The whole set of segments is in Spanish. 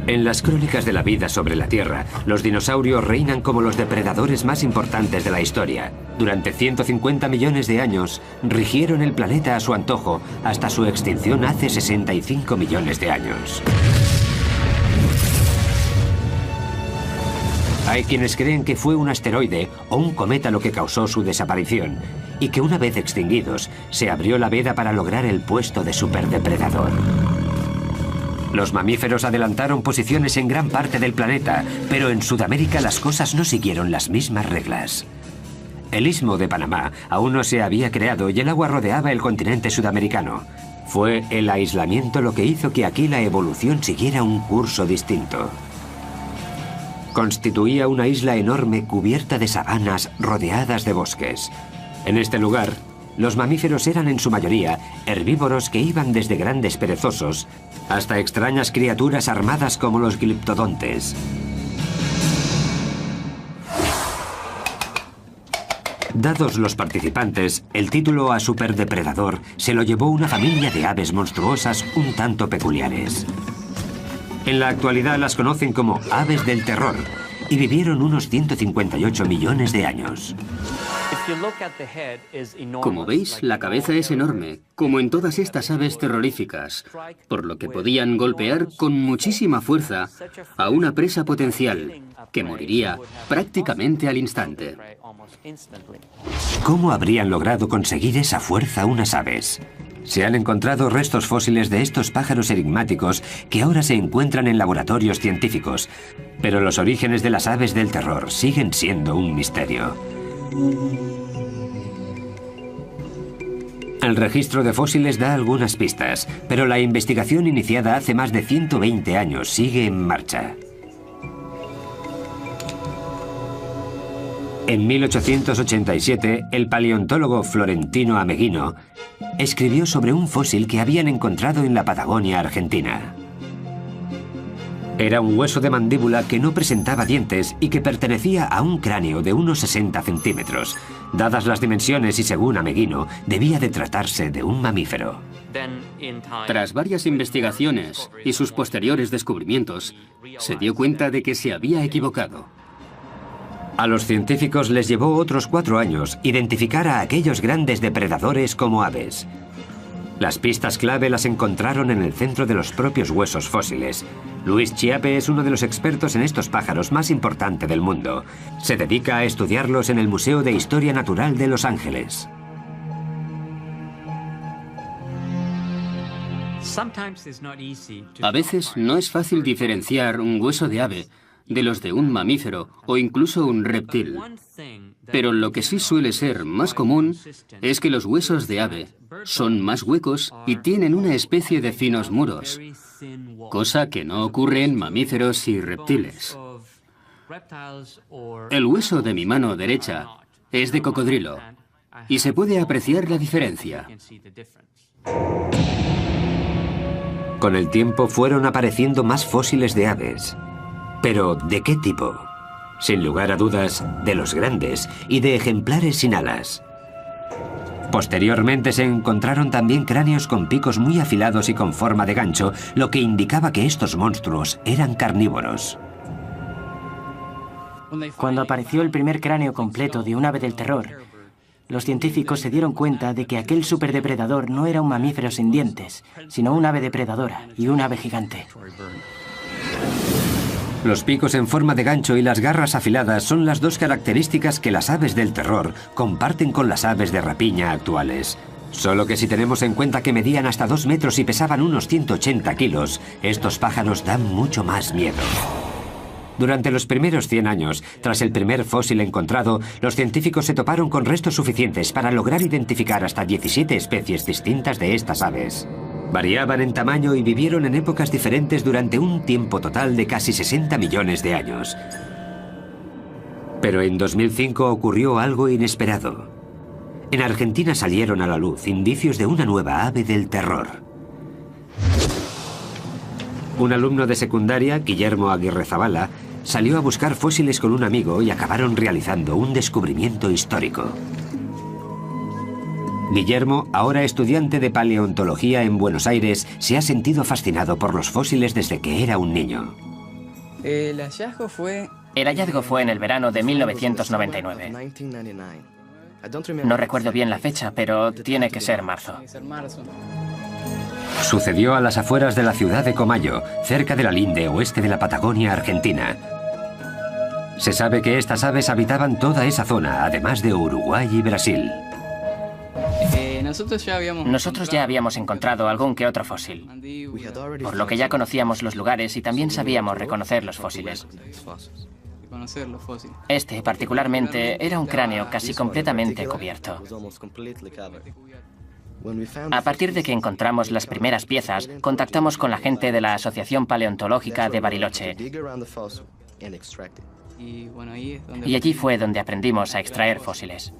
En las crónicas de la vida sobre la Tierra, los dinosaurios reinan como los depredadores más importantes de la historia. Durante 150 millones de años, rigieron el planeta a su antojo, hasta su extinción hace 65 millones de años. Hay quienes creen que fue un asteroide o un cometa lo que causó su desaparición, y que una vez extinguidos, se abrió la veda para lograr el puesto de superdepredador. Los mamíferos adelantaron posiciones en gran parte del planeta, pero en Sudamérica las cosas no siguieron las mismas reglas. El Istmo de Panamá aún no se había creado y el agua rodeaba el continente sudamericano. Fue el aislamiento lo que hizo que aquí la evolución siguiera un curso distinto. Constituía una isla enorme cubierta de sabanas rodeadas de bosques. En este lugar, los mamíferos eran en su mayoría herbívoros que iban desde grandes perezosos hasta extrañas criaturas armadas como los gliptodontes. Dados los participantes, el título a superdepredador se lo llevó una familia de aves monstruosas un tanto peculiares. En la actualidad las conocen como aves del terror y vivieron unos 158 millones de años. Como veis, la cabeza es enorme, como en todas estas aves terroríficas, por lo que podían golpear con muchísima fuerza a una presa potencial, que moriría prácticamente al instante. ¿Cómo habrían logrado conseguir esa fuerza unas aves? Se han encontrado restos fósiles de estos pájaros enigmáticos que ahora se encuentran en laboratorios científicos, pero los orígenes de las aves del terror siguen siendo un misterio. El registro de fósiles da algunas pistas, pero la investigación iniciada hace más de 120 años sigue en marcha. En 1887, el paleontólogo Florentino Ameghino escribió sobre un fósil que habían encontrado en la Patagonia argentina. Era un hueso de mandíbula que no presentaba dientes y que pertenecía a un cráneo de unos 60 centímetros. Dadas las dimensiones y según Ameghino, debía de tratarse de un mamífero. Tras varias investigaciones y sus posteriores descubrimientos, se dio cuenta de que se había equivocado. A los científicos les llevó otros 4 años identificar a aquellos grandes depredadores como aves. Las pistas clave las encontraron en el centro de los propios huesos fósiles. Luis Chiappe es uno de los expertos en estos pájaros más importante del mundo. Se dedica a estudiarlos en el Museo de Historia Natural de Los Ángeles. A veces no es fácil diferenciar un hueso de ave de los de un mamífero o incluso un reptil. Pero lo que sí suele ser más común es que los huesos de ave son más huecos y tienen una especie de finos muros, cosa que no ocurre en mamíferos y reptiles. El hueso de mi mano derecha es de cocodrilo y se puede apreciar la diferencia. Con el tiempo fueron apareciendo más fósiles de aves. ¿Pero de qué tipo? Sin lugar a dudas, de los grandes y de ejemplares sin alas. Posteriormente se encontraron también cráneos con picos muy afilados y con forma de gancho, lo que indicaba que estos monstruos eran carnívoros. Cuando apareció el primer cráneo completo de un ave del terror, los científicos se dieron cuenta de que aquel superdepredador no era un mamífero sin dientes, sino un ave depredadora y un ave gigante. Los picos en forma de gancho y las garras afiladas son las dos características que las aves del terror comparten con las aves de rapiña actuales. Solo que si tenemos en cuenta que medían hasta 2 metros y pesaban unos 180 kilos, estos pájaros dan mucho más miedo. Durante los primeros 100 años, tras el primer fósil encontrado, los científicos se toparon con restos suficientes para lograr identificar hasta 17 especies distintas de estas aves. Variaban en tamaño y vivieron en épocas diferentes durante un tiempo total de casi 60 millones de años. Pero en 2005 ocurrió algo inesperado. En Argentina salieron a la luz indicios de una nueva ave del terror. Un alumno de secundaria, Guillermo Aguirrezabala, salió a buscar fósiles con un amigo y acabaron realizando un descubrimiento histórico. Guillermo, ahora estudiante de paleontología en Buenos Aires, se ha sentido fascinado por los fósiles desde que era un niño. El hallazgo fue en el verano de 1999. No recuerdo bien la fecha, pero tiene que ser marzo. Sucedió a las afueras de la ciudad de Comayo, cerca de la linde oeste de la Patagonia Argentina. Se sabe que estas aves habitaban toda esa zona, además de Uruguay y Brasil. Nosotros ya habíamos encontrado algún que otro fósil, por lo que ya conocíamos los lugares y también sabíamos reconocer los fósiles. Este, particularmente, era un cráneo casi completamente cubierto. A partir de que encontramos las primeras piezas, contactamos con la gente de la Asociación Paleontológica de Bariloche. Y allí fue donde aprendimos a extraer fósiles.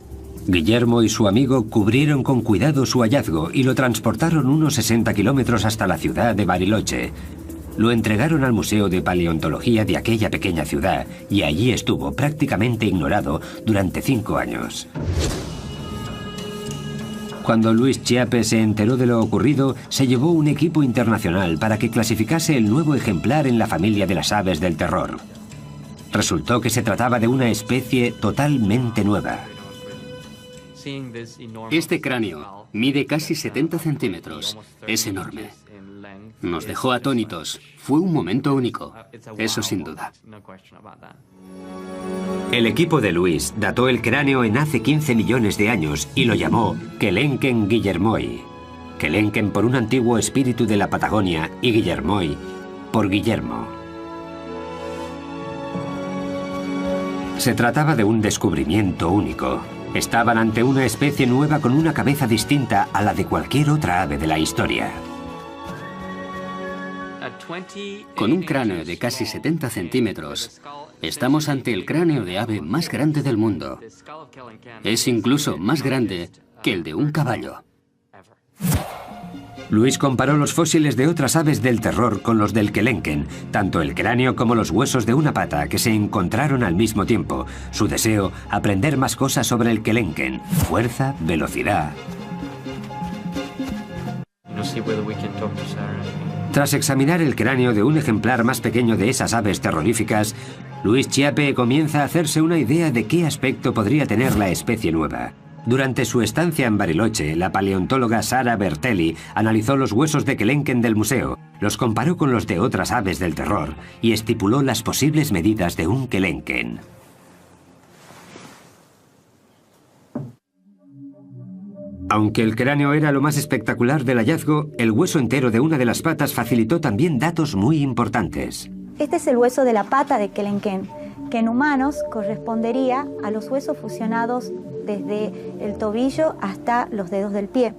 Guillermo y su amigo cubrieron con cuidado su hallazgo y lo transportaron unos 60 kilómetros hasta la ciudad de Bariloche. Lo entregaron al Museo de Paleontología de aquella pequeña ciudad y allí estuvo prácticamente ignorado durante 5 años. Cuando Luis Chiappe se enteró de lo ocurrido, se llevó un equipo internacional para que clasificase el nuevo ejemplar en la familia de las aves del terror. Resultó que se trataba de una especie totalmente nueva. Este cráneo mide casi 70 centímetros. Es enorme. Nos dejó atónitos. Fue un momento único. Eso sin duda. El equipo de Luis dató el cráneo en hace 15 millones de años y lo llamó Kelenken guillermoi. Kelenken por un antiguo espíritu de la Patagonia y Guillermoi por Guillermo. Se trataba de un descubrimiento único. Estaban ante una especie nueva con una cabeza distinta a la de cualquier otra ave de la historia. Con un cráneo de casi 70 centímetros, estamos ante el cráneo de ave más grande del mundo. Es incluso más grande que el de un caballo. Luis comparó los fósiles de otras aves del terror con los del Kelenken, tanto el cráneo como los huesos de una pata que se encontraron al mismo tiempo. Su deseo, aprender más cosas sobre el Kelenken, fuerza, velocidad. Tras examinar el cráneo de un ejemplar más pequeño de esas aves terroríficas, Luis Chiappe comienza a hacerse una idea de qué aspecto podría tener la especie nueva. Durante su estancia en Bariloche, la paleontóloga Sara Bertelli analizó los huesos de Kelenken del museo, los comparó con los de otras aves del terror y estipuló las posibles medidas de un Kelenken. Aunque el cráneo era lo más espectacular del hallazgo, el hueso entero de una de las patas facilitó también datos muy importantes. Este es el hueso de la pata de Kelenken, que en humanos correspondería a los huesos fusionados desde el tobillo hasta los dedos del pie.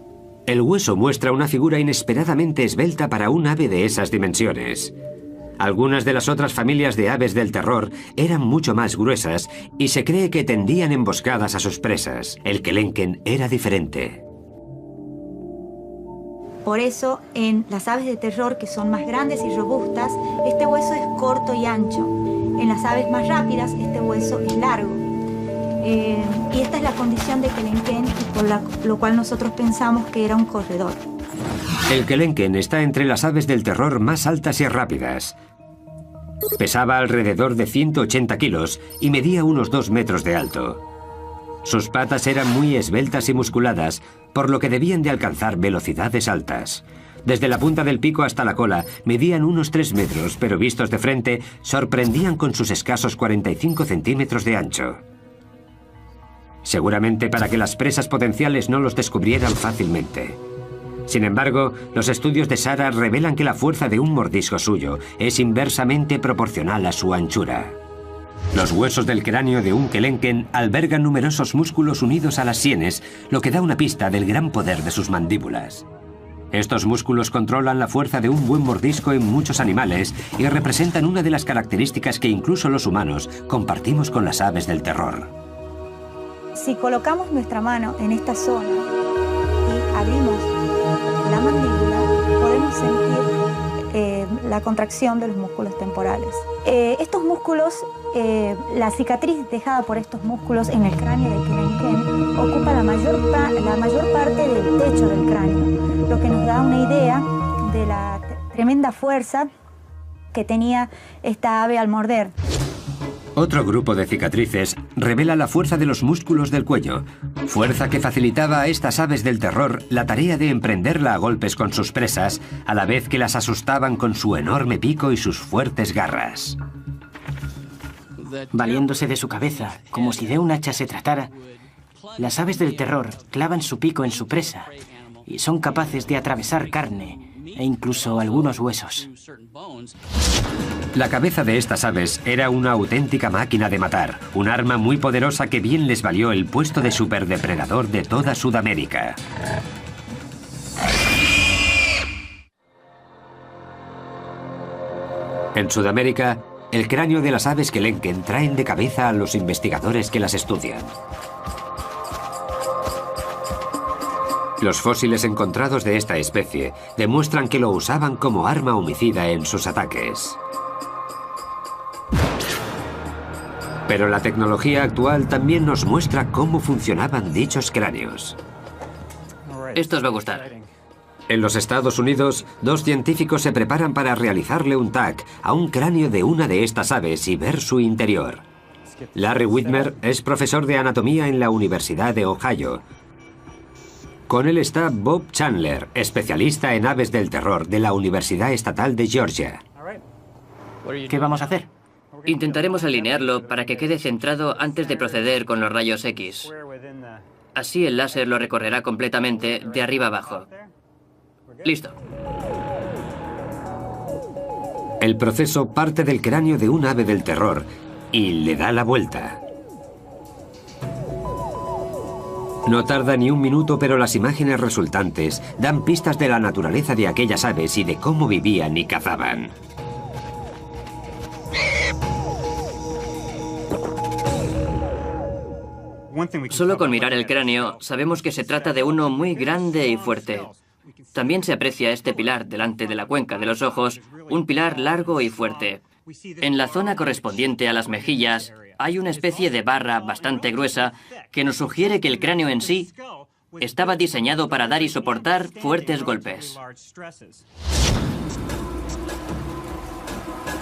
El hueso muestra una figura inesperadamente esbelta para un ave de esas dimensiones. Algunas de las otras familias de aves del terror eran mucho más gruesas y se cree que tendían emboscadas a sus presas. El Kelenken era diferente. Por eso, en las aves de terror, que son más grandes y robustas, este hueso es corto y ancho. En las aves más rápidas, este hueso es largo. Y esta es la condición de Kelenken, y por lo cual nosotros pensamos que era un corredor. El Kelenken está entre las aves del terror más altas y rápidas. Pesaba alrededor de 180 kilos y medía unos 2 metros de alto. Sus patas eran muy esbeltas y musculadas, por lo que debían de alcanzar velocidades altas. Desde la punta del pico hasta la cola medían unos 3 metros, pero vistos de frente sorprendían con sus escasos 45 centímetros de ancho. Seguramente para que las presas potenciales no los descubrieran fácilmente. Sin embargo, los estudios de Sara revelan que la fuerza de un mordisco suyo es inversamente proporcional a su anchura. Los huesos del cráneo de un Kelenken albergan numerosos músculos unidos a las sienes, lo que da una pista del gran poder de sus mandíbulas. Estos músculos controlan la fuerza de un buen mordisco en muchos animales y representan una de las características que incluso los humanos compartimos con las aves del terror. Si colocamos nuestra mano en esta zona y abrimos la mandíbula, podemos sentir la contracción de los músculos temporales. Estos músculos, la cicatriz dejada por estos músculos en el cráneo de Kelenken ocupa la mayor parte del techo del cráneo, lo que nos da una idea de la tremenda fuerza que tenía esta ave al morder. Otro grupo de cicatrices revela la fuerza de los músculos del cuello, fuerza que facilitaba a estas aves del terror la tarea de emprenderla a golpes con sus presas, a la vez que las asustaban con su enorme pico y sus fuertes garras. Valiéndose de su cabeza, como si de un hacha se tratara, las aves del terror clavan su pico en su presa y son capaces de atravesar carne e incluso algunos huesos. La cabeza de estas aves era una auténtica máquina de matar, un arma muy poderosa que bien les valió el puesto de superdepredador de toda Sudamérica. En Sudamérica, el cráneo de las aves Kelenken traen de cabeza a los investigadores que las estudian. Los fósiles encontrados de esta especie demuestran que lo usaban como arma homicida en sus ataques. Pero la tecnología actual también nos muestra cómo funcionaban dichos cráneos. Esto os va a gustar. En los Estados Unidos, 2 científicos se preparan para realizarle un TAC a un cráneo de una de estas aves y ver su interior. Larry Whitmer es profesor de anatomía en la Universidad de Ohio. Con él está Bob Chandler, especialista en aves del terror de la Universidad Estatal de Georgia. ¿Qué vamos a hacer? Intentaremos alinearlo para que quede centrado antes de proceder con los rayos X. Así el láser lo recorrerá completamente de arriba abajo. Listo. El proceso parte del cráneo de un ave del terror y le da la vuelta. No tarda ni un minuto, pero las imágenes resultantes dan pistas de la naturaleza de aquellas aves y de cómo vivían y cazaban. Solo con mirar el cráneo sabemos que se trata de uno muy grande y fuerte. También se aprecia este pilar delante de la cuenca de los ojos, un pilar largo y fuerte. En la zona correspondiente a las mejillas hay una especie de barra bastante gruesa que nos sugiere que el cráneo en sí estaba diseñado para dar y soportar fuertes golpes.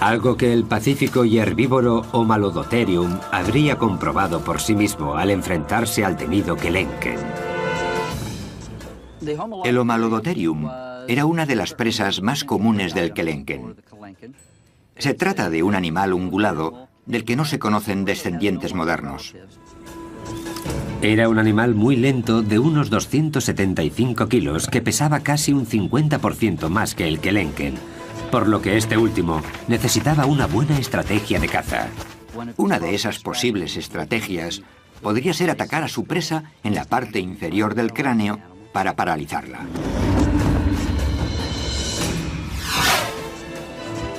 Algo que el pacífico y herbívoro Homalodotherium habría comprobado por sí mismo al enfrentarse al temido Kelenken. El Homalodotherium era una de las presas más comunes del Kelenken. Se trata de un animal ungulado del que no se conocen descendientes modernos. Era un animal muy lento de unos 275 kilos que pesaba casi un 50% más que el Kelenken, por lo que este último necesitaba una buena estrategia de caza. Una de esas posibles estrategias podría ser atacar a su presa en la parte inferior del cráneo para paralizarla.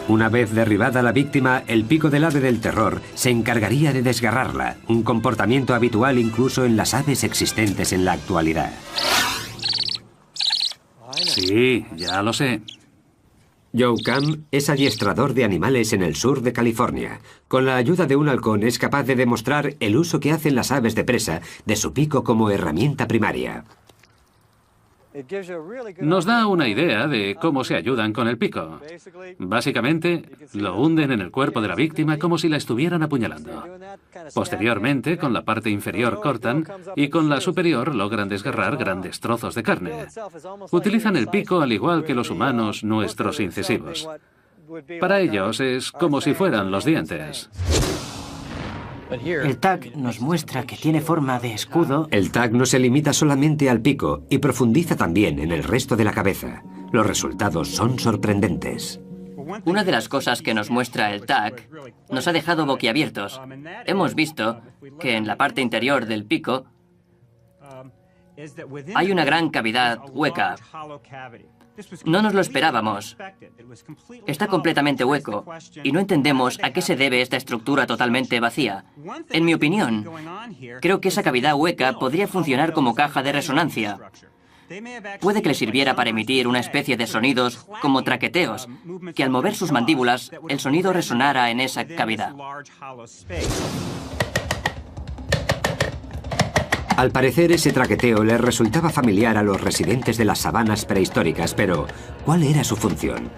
Una vez derribada la víctima, el pico del ave del terror se encargaría de desgarrarla, un comportamiento habitual incluso en las aves existentes en la actualidad. Sí, ya lo sé. Joe Camp es adiestrador de animales en el sur de California. Con la ayuda de un halcón es capaz de demostrar el uso que hacen las aves de presa de su pico como herramienta primaria. Nos da una idea de cómo se ayudan con el pico. Básicamente, lo hunden en el cuerpo de la víctima como si la estuvieran apuñalando. Posteriormente, con la parte inferior cortan y con la superior logran desgarrar grandes trozos de carne. Utilizan el pico al igual que los humanos nuestros incisivos. Para ellos es como si fueran los dientes. El TAC nos muestra que tiene forma de escudo. El TAC no se limita solamente al pico y profundiza también en el resto de la cabeza. Los resultados son sorprendentes. Una de las cosas que nos muestra el TAC nos ha dejado boquiabiertos. Hemos visto que en la parte interior del pico hay una gran cavidad hueca. No nos lo esperábamos. Está completamente hueco y no entendemos a qué se debe esta estructura totalmente vacía. En mi opinión, creo que esa cavidad hueca podría funcionar como caja de resonancia. Puede que le sirviera para emitir una especie de sonidos como traqueteos, que al mover sus mandíbulas, el sonido resonara en esa cavidad. Al parecer, ese traqueteo les resultaba familiar a los residentes de las sabanas prehistóricas, pero ¿cuál era su función?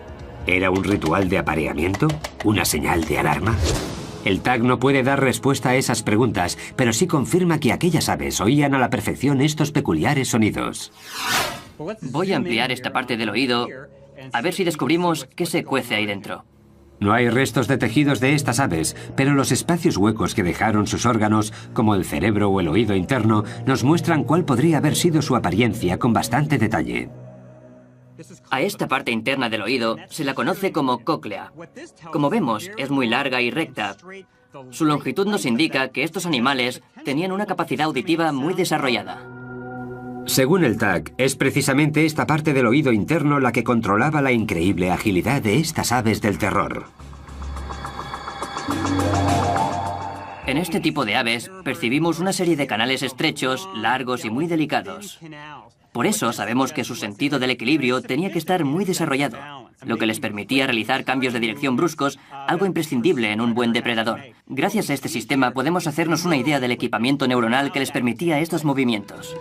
¿Era un ritual de apareamiento? ¿Una señal de alarma? El TAC no puede dar respuesta a esas preguntas, pero sí confirma que aquellas aves oían a la perfección estos peculiares sonidos. Voy a ampliar esta parte del oído a ver si descubrimos qué se cuece ahí dentro. No hay restos de tejidos de estas aves, pero los espacios huecos que dejaron sus órganos, como el cerebro o el oído interno, nos muestran cuál podría haber sido su apariencia con bastante detalle. A esta parte interna del oído se la conoce como cóclea. Como vemos, es muy larga y recta. Su longitud nos indica que estos animales tenían una capacidad auditiva muy desarrollada. Según el TAC, es precisamente esta parte del oído interno la que controlaba la increíble agilidad de estas aves del terror. En este tipo de aves percibimos una serie de canales estrechos, largos y muy delicados. Por eso sabemos que su sentido del equilibrio tenía que estar muy desarrollado, lo que les permitía realizar cambios de dirección bruscos, algo imprescindible en un buen depredador. Gracias a este sistema podemos hacernos una idea del equipamiento neuronal que les permitía estos movimientos.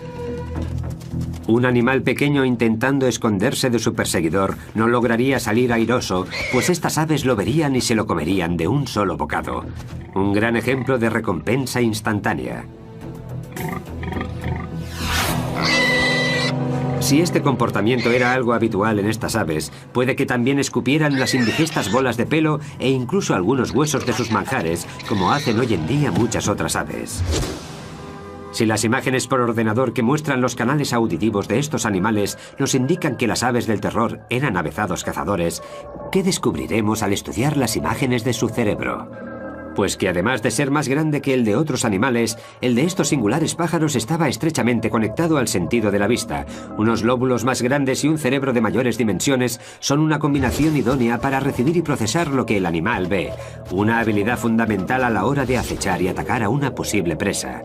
Un animal pequeño intentando esconderse de su perseguidor no lograría salir airoso, pues estas aves lo verían y se lo comerían de un solo bocado. Un gran ejemplo de recompensa instantánea. Si este comportamiento era algo habitual en estas aves, puede que también escupieran las indigestas bolas de pelo e incluso algunos huesos de sus manjares, como hacen hoy en día muchas otras aves. Si las imágenes por ordenador que muestran los canales auditivos de estos animales nos indican que las aves del terror eran avezados cazadores, ¿qué descubriremos al estudiar las imágenes de su cerebro? Pues que además de ser más grande que el de otros animales, el de estos singulares pájaros estaba estrechamente conectado al sentido de la vista. Unos lóbulos más grandes y un cerebro de mayores dimensiones son una combinación idónea para recibir y procesar lo que el animal ve, una habilidad fundamental a la hora de acechar y atacar a una posible presa.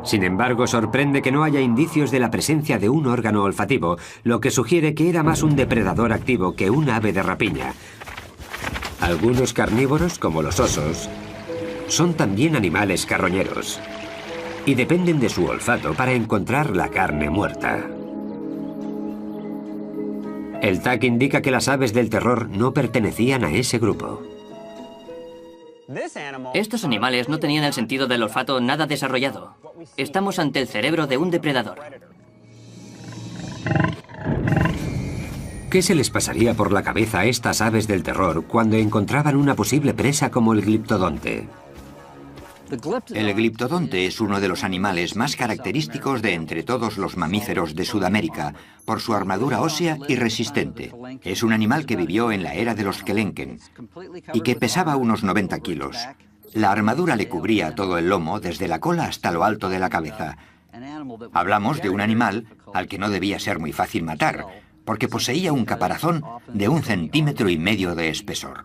Sin embargo, sorprende que no haya indicios de la presencia de un órgano olfativo, lo que sugiere que era más un depredador activo que un ave de rapiña. Algunos carnívoros, como los osos, son también animales carroñeros y dependen de su olfato para encontrar la carne muerta. El TAC indica que las aves del terror no pertenecían a ese grupo. Estos animales no tenían el sentido del olfato nada desarrollado. Estamos ante el cerebro de un depredador. ¿Qué se les pasaría por la cabeza a estas aves del terror cuando encontraban una posible presa como el gliptodonte? El gliptodonte es uno de los animales más característicos de entre todos los mamíferos de Sudamérica, por su armadura ósea y resistente. Es un animal que vivió en la era de los Kelenken y que pesaba unos 90 kilos. La armadura le cubría todo el lomo, desde la cola hasta lo alto de la cabeza. Hablamos de un animal al que no debía ser muy fácil matar, porque poseía un caparazón de 1,5 centímetros de espesor.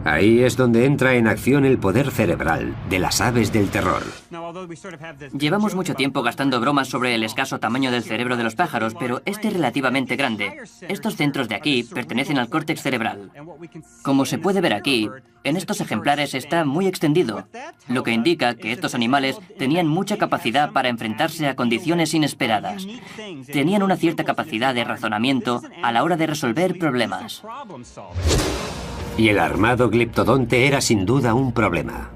Ahí es donde entra en acción el poder cerebral de las aves del terror. Llevamos mucho tiempo gastando bromas sobre el escaso tamaño del cerebro de los pájaros, pero este es relativamente grande. Estos centros de aquí pertenecen al córtex cerebral. Como se puede ver aquí, en estos ejemplares está muy extendido, lo que indica que estos animales tenían mucha capacidad para enfrentarse a condiciones inesperadas. Tenían una cierta capacidad de razonamiento a la hora de resolver problemas. Y el armado gliptodonte era sin duda un problema.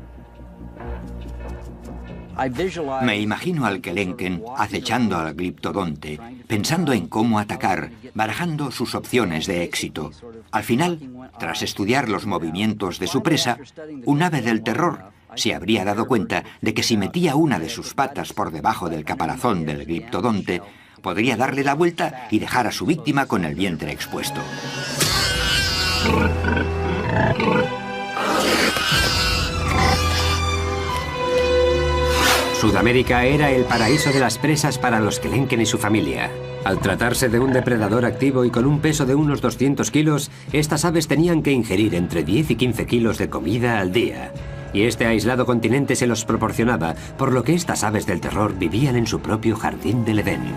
Me imagino al Kelenken acechando al gliptodonte, pensando en cómo atacar, barajando sus opciones de éxito. Al final, tras estudiar los movimientos de su presa, un ave del terror se habría dado cuenta de que si metía una de sus patas por debajo del caparazón del gliptodonte, podría darle la vuelta y dejar a su víctima con el vientre expuesto. Sudamérica era el paraíso de las presas para los Kelenken y su familia. Al tratarse de un depredador activo y con un peso de unos 200 kilos, estas aves tenían que ingerir entre 10 y 15 kilos de comida al día. Y este aislado continente se los proporcionaba, por lo que estas aves del terror vivían en su propio jardín del Edén.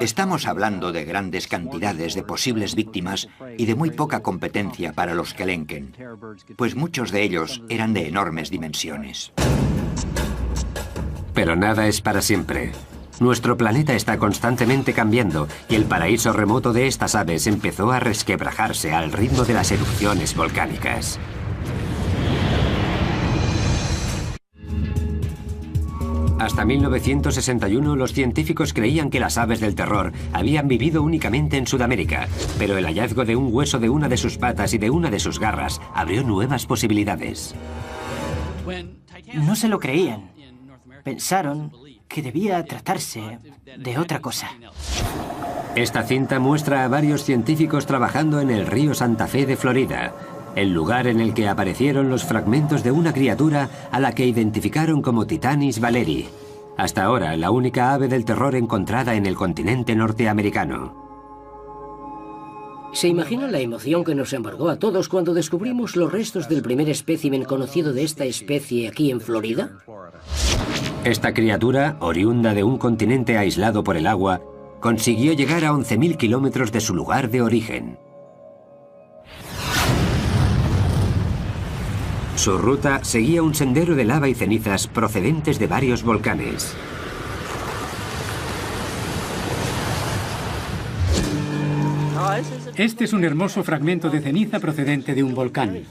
Estamos hablando de grandes cantidades de posibles víctimas y de muy poca competencia para los Kelenken, pues muchos de ellos eran de enormes dimensiones. Pero nada es para siempre. Nuestro planeta está constantemente cambiando y el paraíso remoto de estas aves empezó a resquebrajarse al ritmo de las erupciones volcánicas. Hasta 1961 los científicos creían que las aves del terror habían vivido únicamente en Sudamérica, pero el hallazgo de un hueso de una de sus patas y de una de sus garras abrió nuevas posibilidades. No se lo creían. Pensaron que debía tratarse de otra cosa. Esta cinta muestra a varios científicos trabajando en el río Santa Fe de Florida, el lugar en el que aparecieron los fragmentos de una criatura a la que identificaron como Titanis valeri, hasta ahora la única ave del terror encontrada en el continente norteamericano. ¿Se imagina la emoción que nos embargó a todos cuando descubrimos los restos del primer espécimen conocido de esta especie aquí en Florida? Esta criatura, oriunda de un continente aislado por el agua, consiguió llegar a 11.000 kilómetros de su lugar de origen. Su ruta seguía un sendero de lava y cenizas procedentes de varios volcanes. Este es un hermoso fragmento de ceniza procedente de un volcán.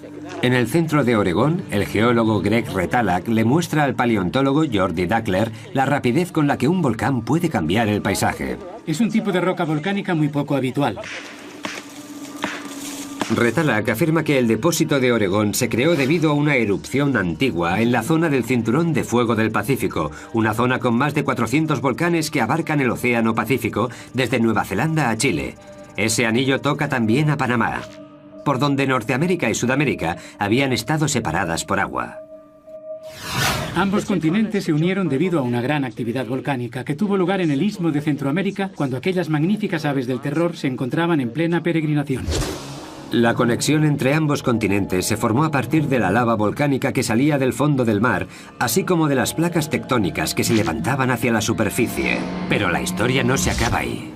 En el centro de Oregón, el geólogo Greg Retalak le muestra al paleontólogo Jordi Dackler la rapidez con la que un volcán puede cambiar el paisaje. Es un tipo de roca volcánica muy poco habitual. Retalak afirma que el depósito de Oregón se creó debido a una erupción antigua en la zona del Cinturón de Fuego del Pacífico, una zona con más de 400 volcanes que abarcan el Océano Pacífico desde Nueva Zelanda a Chile. Ese anillo toca también a Panamá, por donde Norteamérica y Sudamérica habían estado separadas por agua. Ambos continentes se unieron debido a una gran actividad volcánica que tuvo lugar en el Istmo de Centroamérica cuando aquellas magníficas aves del terror se encontraban en plena peregrinación. La conexión entre ambos continentes se formó a partir de la lava volcánica que salía del fondo del mar, así como de las placas tectónicas que se levantaban hacia la superficie. Pero la historia no se acaba ahí.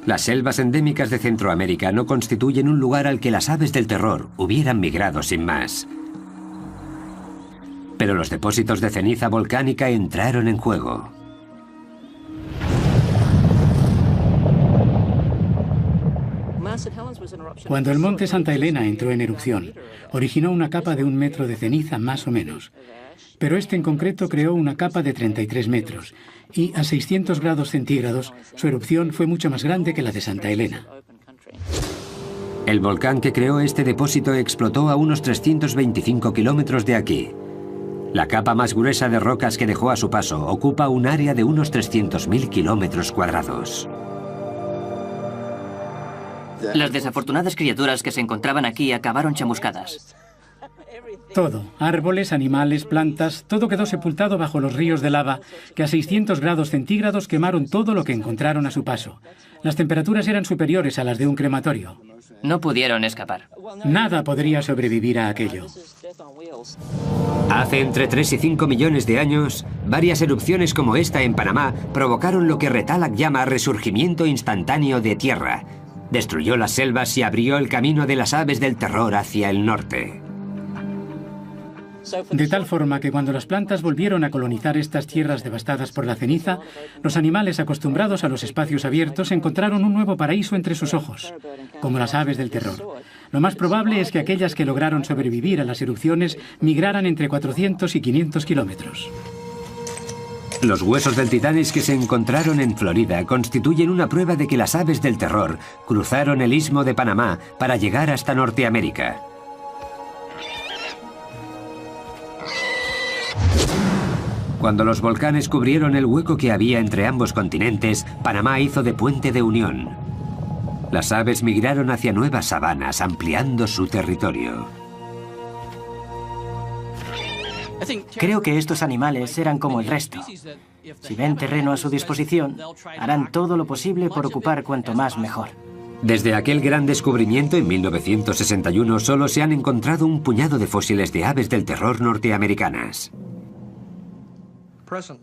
Las selvas endémicas de Centroamérica no constituyen un lugar al que las aves del terror hubieran migrado sin más. Pero los depósitos de ceniza volcánica entraron en juego. Cuando el monte Santa Elena entró en erupción, originó una capa de 1 metro de ceniza más o menos. Pero este en concreto creó una capa de 33 metros y a 600 grados centígrados su erupción fue mucho más grande que la de Santa Elena. El volcán que creó este depósito explotó a unos 325 kilómetros de aquí. La capa más gruesa de rocas que dejó a su paso ocupa un área de unos 300.000 kilómetros cuadrados. Las desafortunadas criaturas que se encontraban aquí acabaron chamuscadas. Todo, árboles, animales, plantas, todo quedó sepultado bajo los ríos de lava que a 600 grados centígrados quemaron todo lo que encontraron a su paso. Las temperaturas eran superiores a las de un crematorio. No pudieron escapar. Nada podría sobrevivir a aquello. Hace entre 3 y 5 millones de años, varias erupciones como esta en Panamá provocaron lo que Retalak llama resurgimiento instantáneo de tierra. Destruyó las selvas y abrió el camino de las aves del terror hacia el norte. De tal forma que cuando las plantas volvieron a colonizar estas tierras devastadas por la ceniza, los animales acostumbrados a los espacios abiertos encontraron un nuevo paraíso entre sus ojos, como las aves del terror. Lo más probable es que aquellas que lograron sobrevivir a las erupciones migraran entre 400 y 500 kilómetros. Los huesos del Titanis que se encontraron en Florida constituyen una prueba de que las aves del terror cruzaron el Istmo de Panamá para llegar hasta Norteamérica. Cuando los volcanes cubrieron el hueco que había entre ambos continentes, Panamá hizo de puente de unión. Las aves migraron hacia nuevas sabanas, ampliando su territorio. Creo que estos animales eran como el resto. Si ven terreno a su disposición, harán todo lo posible por ocupar cuanto más mejor. Desde aquel gran descubrimiento en 1961 solo se han encontrado un puñado de fósiles de aves del terror norteamericanas.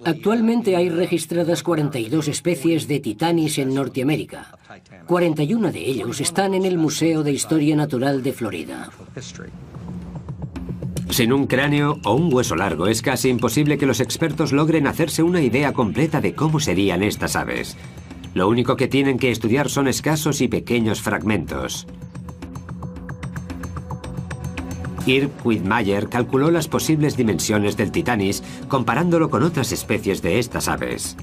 Actualmente hay registradas 42 especies de Titanis en Norteamérica. 41 de ellos están en el Museo de Historia Natural de Florida. Sin un cráneo o un hueso largo es casi imposible que los expertos logren hacerse una idea completa de cómo serían estas aves. Lo único que tienen que estudiar son escasos y pequeños fragmentos. Irv Quagmire calculó las posibles dimensiones del Titanis comparándolo con otras especies de estas aves.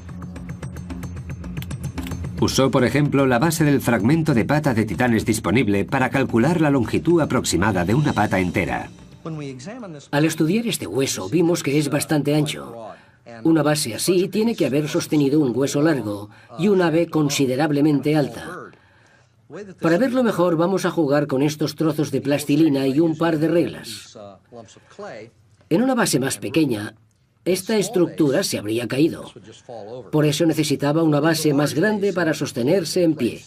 Usó, por ejemplo, la base del fragmento de pata de Titanes disponible para calcular la longitud aproximada de una pata entera. Al estudiar este hueso vimos que es bastante ancho. Una base así tiene que haber sostenido un hueso largo y un ave considerablemente alta. Para verlo mejor vamos a jugar con estos trozos de plastilina y un par de reglas. En una base más pequeña, esta estructura se habría caído. Por eso necesitaba una base más grande para sostenerse en pie.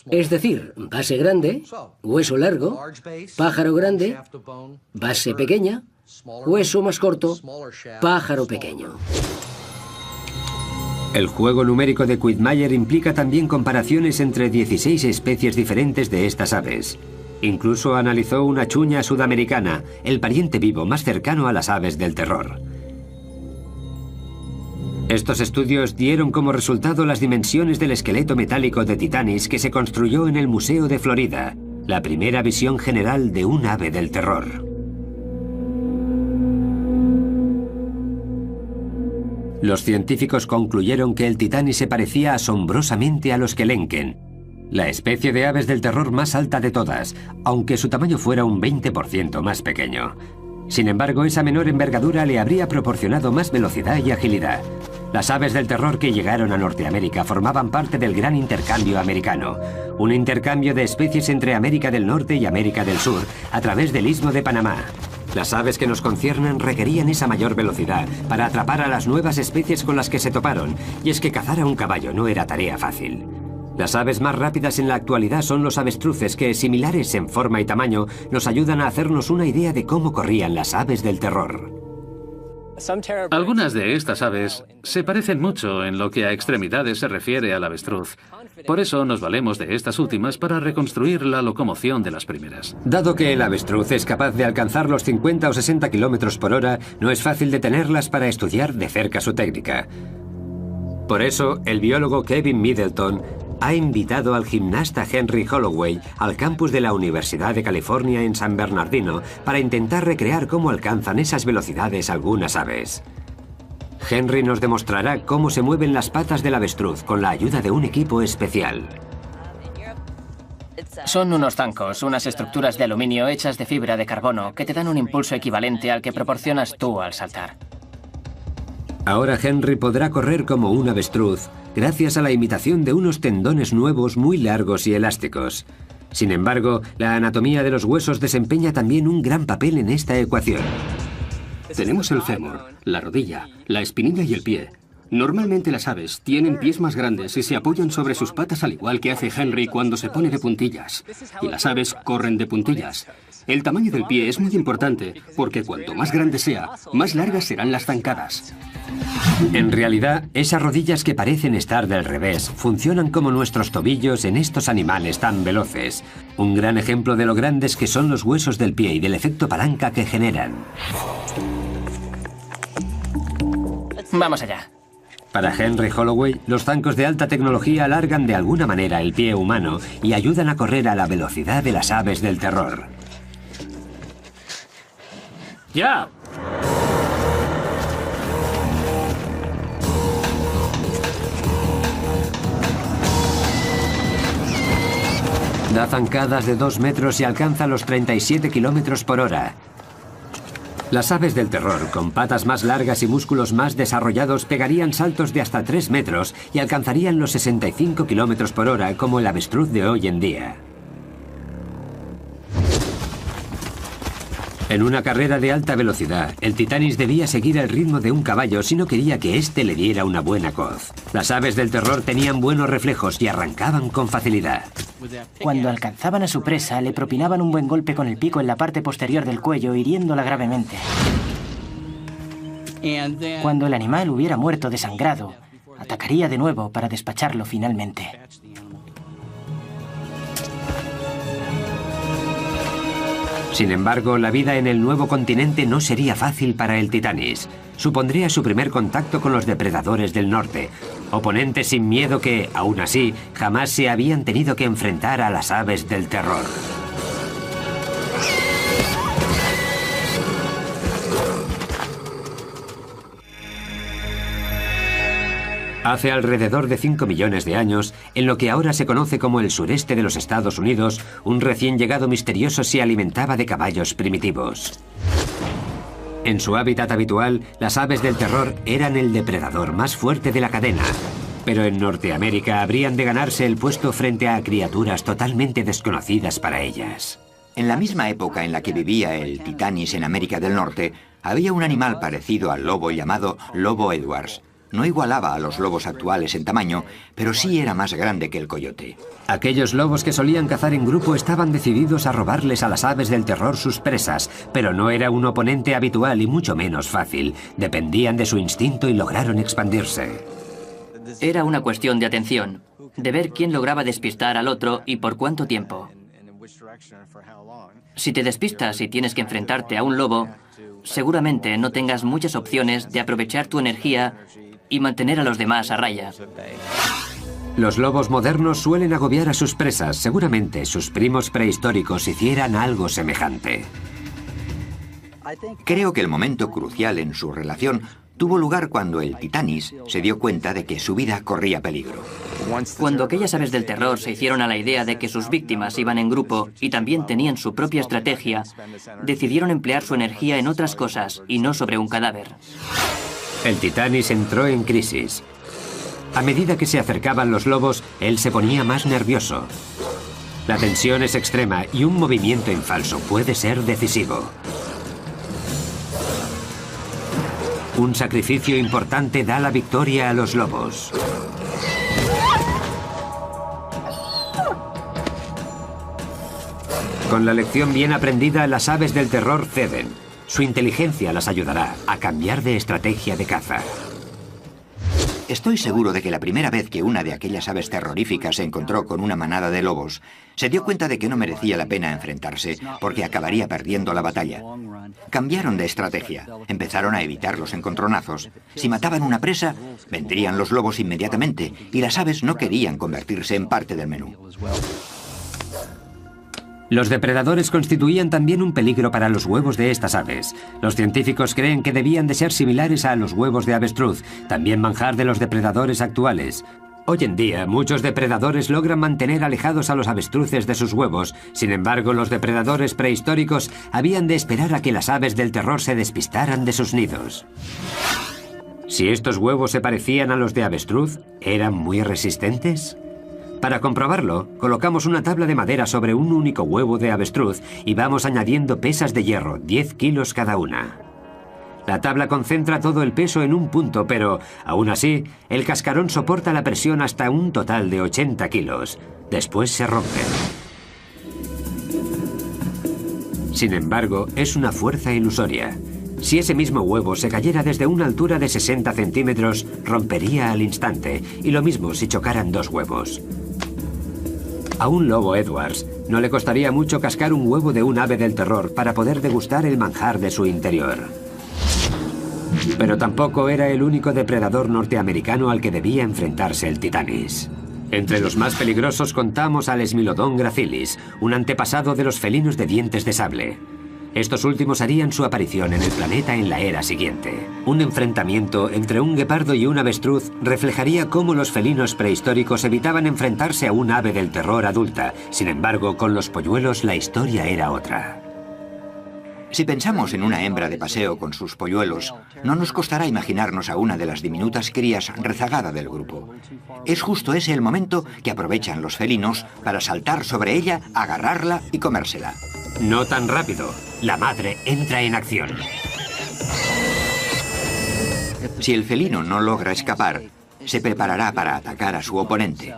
Es decir, base grande, hueso largo, pájaro grande, base pequeña, hueso más corto, pájaro pequeño. El juego numérico de Quagmire implica también comparaciones entre 16 especies diferentes de estas aves. Incluso analizó una chuña sudamericana, el pariente vivo más cercano a las aves del terror. Estos estudios dieron como resultado las dimensiones del esqueleto metálico de Titanis que se construyó en el Museo de Florida, la primera visión general de un ave del terror. Los científicos concluyeron que el Titanis se parecía asombrosamente a los Kelenken, la especie de aves del terror más alta de todas, aunque su tamaño fuera un 20% más pequeño. Sin embargo, esa menor envergadura le habría proporcionado más velocidad y agilidad. Las aves del terror que llegaron a Norteamérica formaban parte del Gran Intercambio Americano, un intercambio de especies entre América del Norte y América del Sur a través del Istmo de Panamá. Las aves que nos conciernen requerían esa mayor velocidad para atrapar a las nuevas especies con las que se toparon, y es que cazar a un caballo no era tarea fácil. Las aves más rápidas en la actualidad son los avestruces que, similares en forma y tamaño, nos ayudan a hacernos una idea de cómo corrían las aves del terror. Algunas de estas aves se parecen mucho en lo que a extremidades se refiere al avestruz. Por eso nos valemos de estas últimas para reconstruir la locomoción de las primeras. Dado que el avestruz es capaz de alcanzar los 50 o 60 kilómetros por hora, no es fácil detenerlas para estudiar de cerca su técnica. Por eso, el biólogo Kevin Middleton ha invitado al gimnasta Henry Holloway al campus de la Universidad de California en San Bernardino para intentar recrear cómo alcanzan esas velocidades algunas aves. Henry nos demostrará cómo se mueven las patas del avestruz con la ayuda de un equipo especial. Son unos zancos, unas estructuras de aluminio hechas de fibra de carbono que te dan un impulso equivalente al que proporcionas tú al saltar. Ahora Henry podrá correr como un avestruz, gracias a la imitación de unos tendones nuevos muy largos y elásticos. Sin embargo, la anatomía de los huesos desempeña también un gran papel en esta ecuación. Tenemos el fémur, la rodilla, la espinilla y el pie. Normalmente las aves tienen pies más grandes y se apoyan sobre sus patas al igual que hace Henry cuando se pone de puntillas. Y las aves corren de puntillas. El tamaño del pie es muy importante porque cuanto más grande sea, más largas serán las zancadas. En realidad, esas rodillas que parecen estar del revés funcionan como nuestros tobillos en estos animales tan veloces. Un gran ejemplo de lo grandes que son los huesos del pie y del efecto palanca que generan. Vamos allá. Para Henry Holloway, los zancos de alta tecnología alargan de alguna manera el pie humano y ayudan a correr a la velocidad de las aves del terror. ¡Ya! Da zancadas de 2 metros y alcanza los 37 kilómetros por hora. Las aves del terror, con patas más largas y músculos más desarrollados, pegarían saltos de hasta 3 metros y alcanzarían los 65 kilómetros por hora como el avestruz de hoy en día. En una carrera de alta velocidad, el Titanis debía seguir el ritmo de un caballo si no quería que éste le diera una buena coz. Las aves del terror tenían buenos reflejos y arrancaban con facilidad. Cuando alcanzaban a su presa, le propinaban un buen golpe con el pico en la parte posterior del cuello, hiriéndola gravemente. Cuando el animal hubiera muerto desangrado, atacaría de nuevo para despacharlo finalmente. Sin embargo, la vida en el nuevo continente no sería fácil para el Titanis. Supondría su primer contacto con los depredadores del norte, oponentes sin miedo que, aún así, jamás se habían tenido que enfrentar a las aves del terror. Hace alrededor de 5 millones de años, en lo que ahora se conoce como el sureste de los Estados Unidos, un recién llegado misterioso se alimentaba de caballos primitivos. En su hábitat habitual, las aves del terror eran el depredador más fuerte de la cadena, pero en Norteamérica habrían de ganarse el puesto frente a criaturas totalmente desconocidas para ellas. En la misma época en la que vivía el Titanis en América del Norte, había un animal parecido al lobo llamado lobo Edwards. No igualaba a los lobos actuales en tamaño, pero sí era más grande que el coyote. Aquellos lobos que solían cazar en grupo estaban decididos a robarles a las aves del terror sus presas, pero no era un oponente habitual y mucho menos fácil. Dependían de su instinto y lograron expandirse. Era una cuestión de atención, de ver quién lograba despistar al otro y por cuánto tiempo. Si te despistas y tienes que enfrentarte a un lobo, seguramente no tengas muchas opciones de aprovechar tu energía y mantener a los demás a raya. Los lobos modernos suelen agobiar a sus presas. Seguramente sus primos prehistóricos hicieran algo semejante. Creo que el momento crucial en su relación tuvo lugar cuando el Titanis se dio cuenta de que su vida corría peligro. Cuando aquellas aves del terror se hicieron a la idea de que sus víctimas iban en grupo y también tenían su propia estrategia, decidieron emplear su energía en otras cosas y no sobre un cadáver. El Titanis entró en crisis. A medida que se acercaban los lobos, él se ponía más nervioso. La tensión es extrema y un movimiento en falso puede ser decisivo. Un sacrificio importante da la victoria a los lobos. Con la lección bien aprendida, las aves del terror ceden. Su inteligencia las ayudará a cambiar de estrategia de caza. Estoy seguro de que la primera vez que una de aquellas aves terroríficas se encontró con una manada de lobos, se dio cuenta de que no merecía la pena enfrentarse porque acabaría perdiendo la batalla. Cambiaron de estrategia, empezaron a evitar los encontronazos. Si mataban una presa, vendrían los lobos inmediatamente y las aves no querían convertirse en parte del menú. Los depredadores constituían también un peligro para los huevos de estas aves. Los científicos creen que debían de ser similares a los huevos de avestruz, también manjar de los depredadores actuales. Hoy en día, muchos depredadores logran mantener alejados a los avestruces de sus huevos. Sin embargo, los depredadores prehistóricos habían de esperar a que las aves del terror se despistaran de sus nidos. Si estos huevos se parecían a los de avestruz, ¿eran muy resistentes? Para comprobarlo, colocamos una tabla de madera sobre un único huevo de avestruz y vamos añadiendo pesas de hierro, 10 kilos cada una. La tabla concentra todo el peso en un punto, pero, aún así, el cascarón soporta la presión hasta un total de 80 kilos. Después se rompe. Sin embargo, es una fuerza ilusoria. Si ese mismo huevo se cayera desde una altura de 60 centímetros, rompería al instante, y lo mismo si chocaran dos huevos. A un lobo Edwards no le costaría mucho cascar un huevo de un ave del terror para poder degustar el manjar de su interior. Pero tampoco era el único depredador norteamericano al que debía enfrentarse el Titanis. Entre los más peligrosos contamos al Smilodon gracilis, un antepasado de los felinos de dientes de sable. Estos últimos harían su aparición en el planeta en la era siguiente. Un enfrentamiento entre un guepardo y un avestruz reflejaría cómo los felinos prehistóricos evitaban enfrentarse a un ave del terror adulta. Sin embargo, con los polluelos la historia era otra. Si pensamos en una hembra de paseo con sus polluelos, no nos costará imaginarnos a una de las diminutas crías rezagada del grupo. Es justo ese el momento que aprovechan los felinos para saltar sobre ella, agarrarla y comérsela. No tan rápido. La madre entra en acción. Si el felino no logra escapar, se preparará para atacar a su oponente.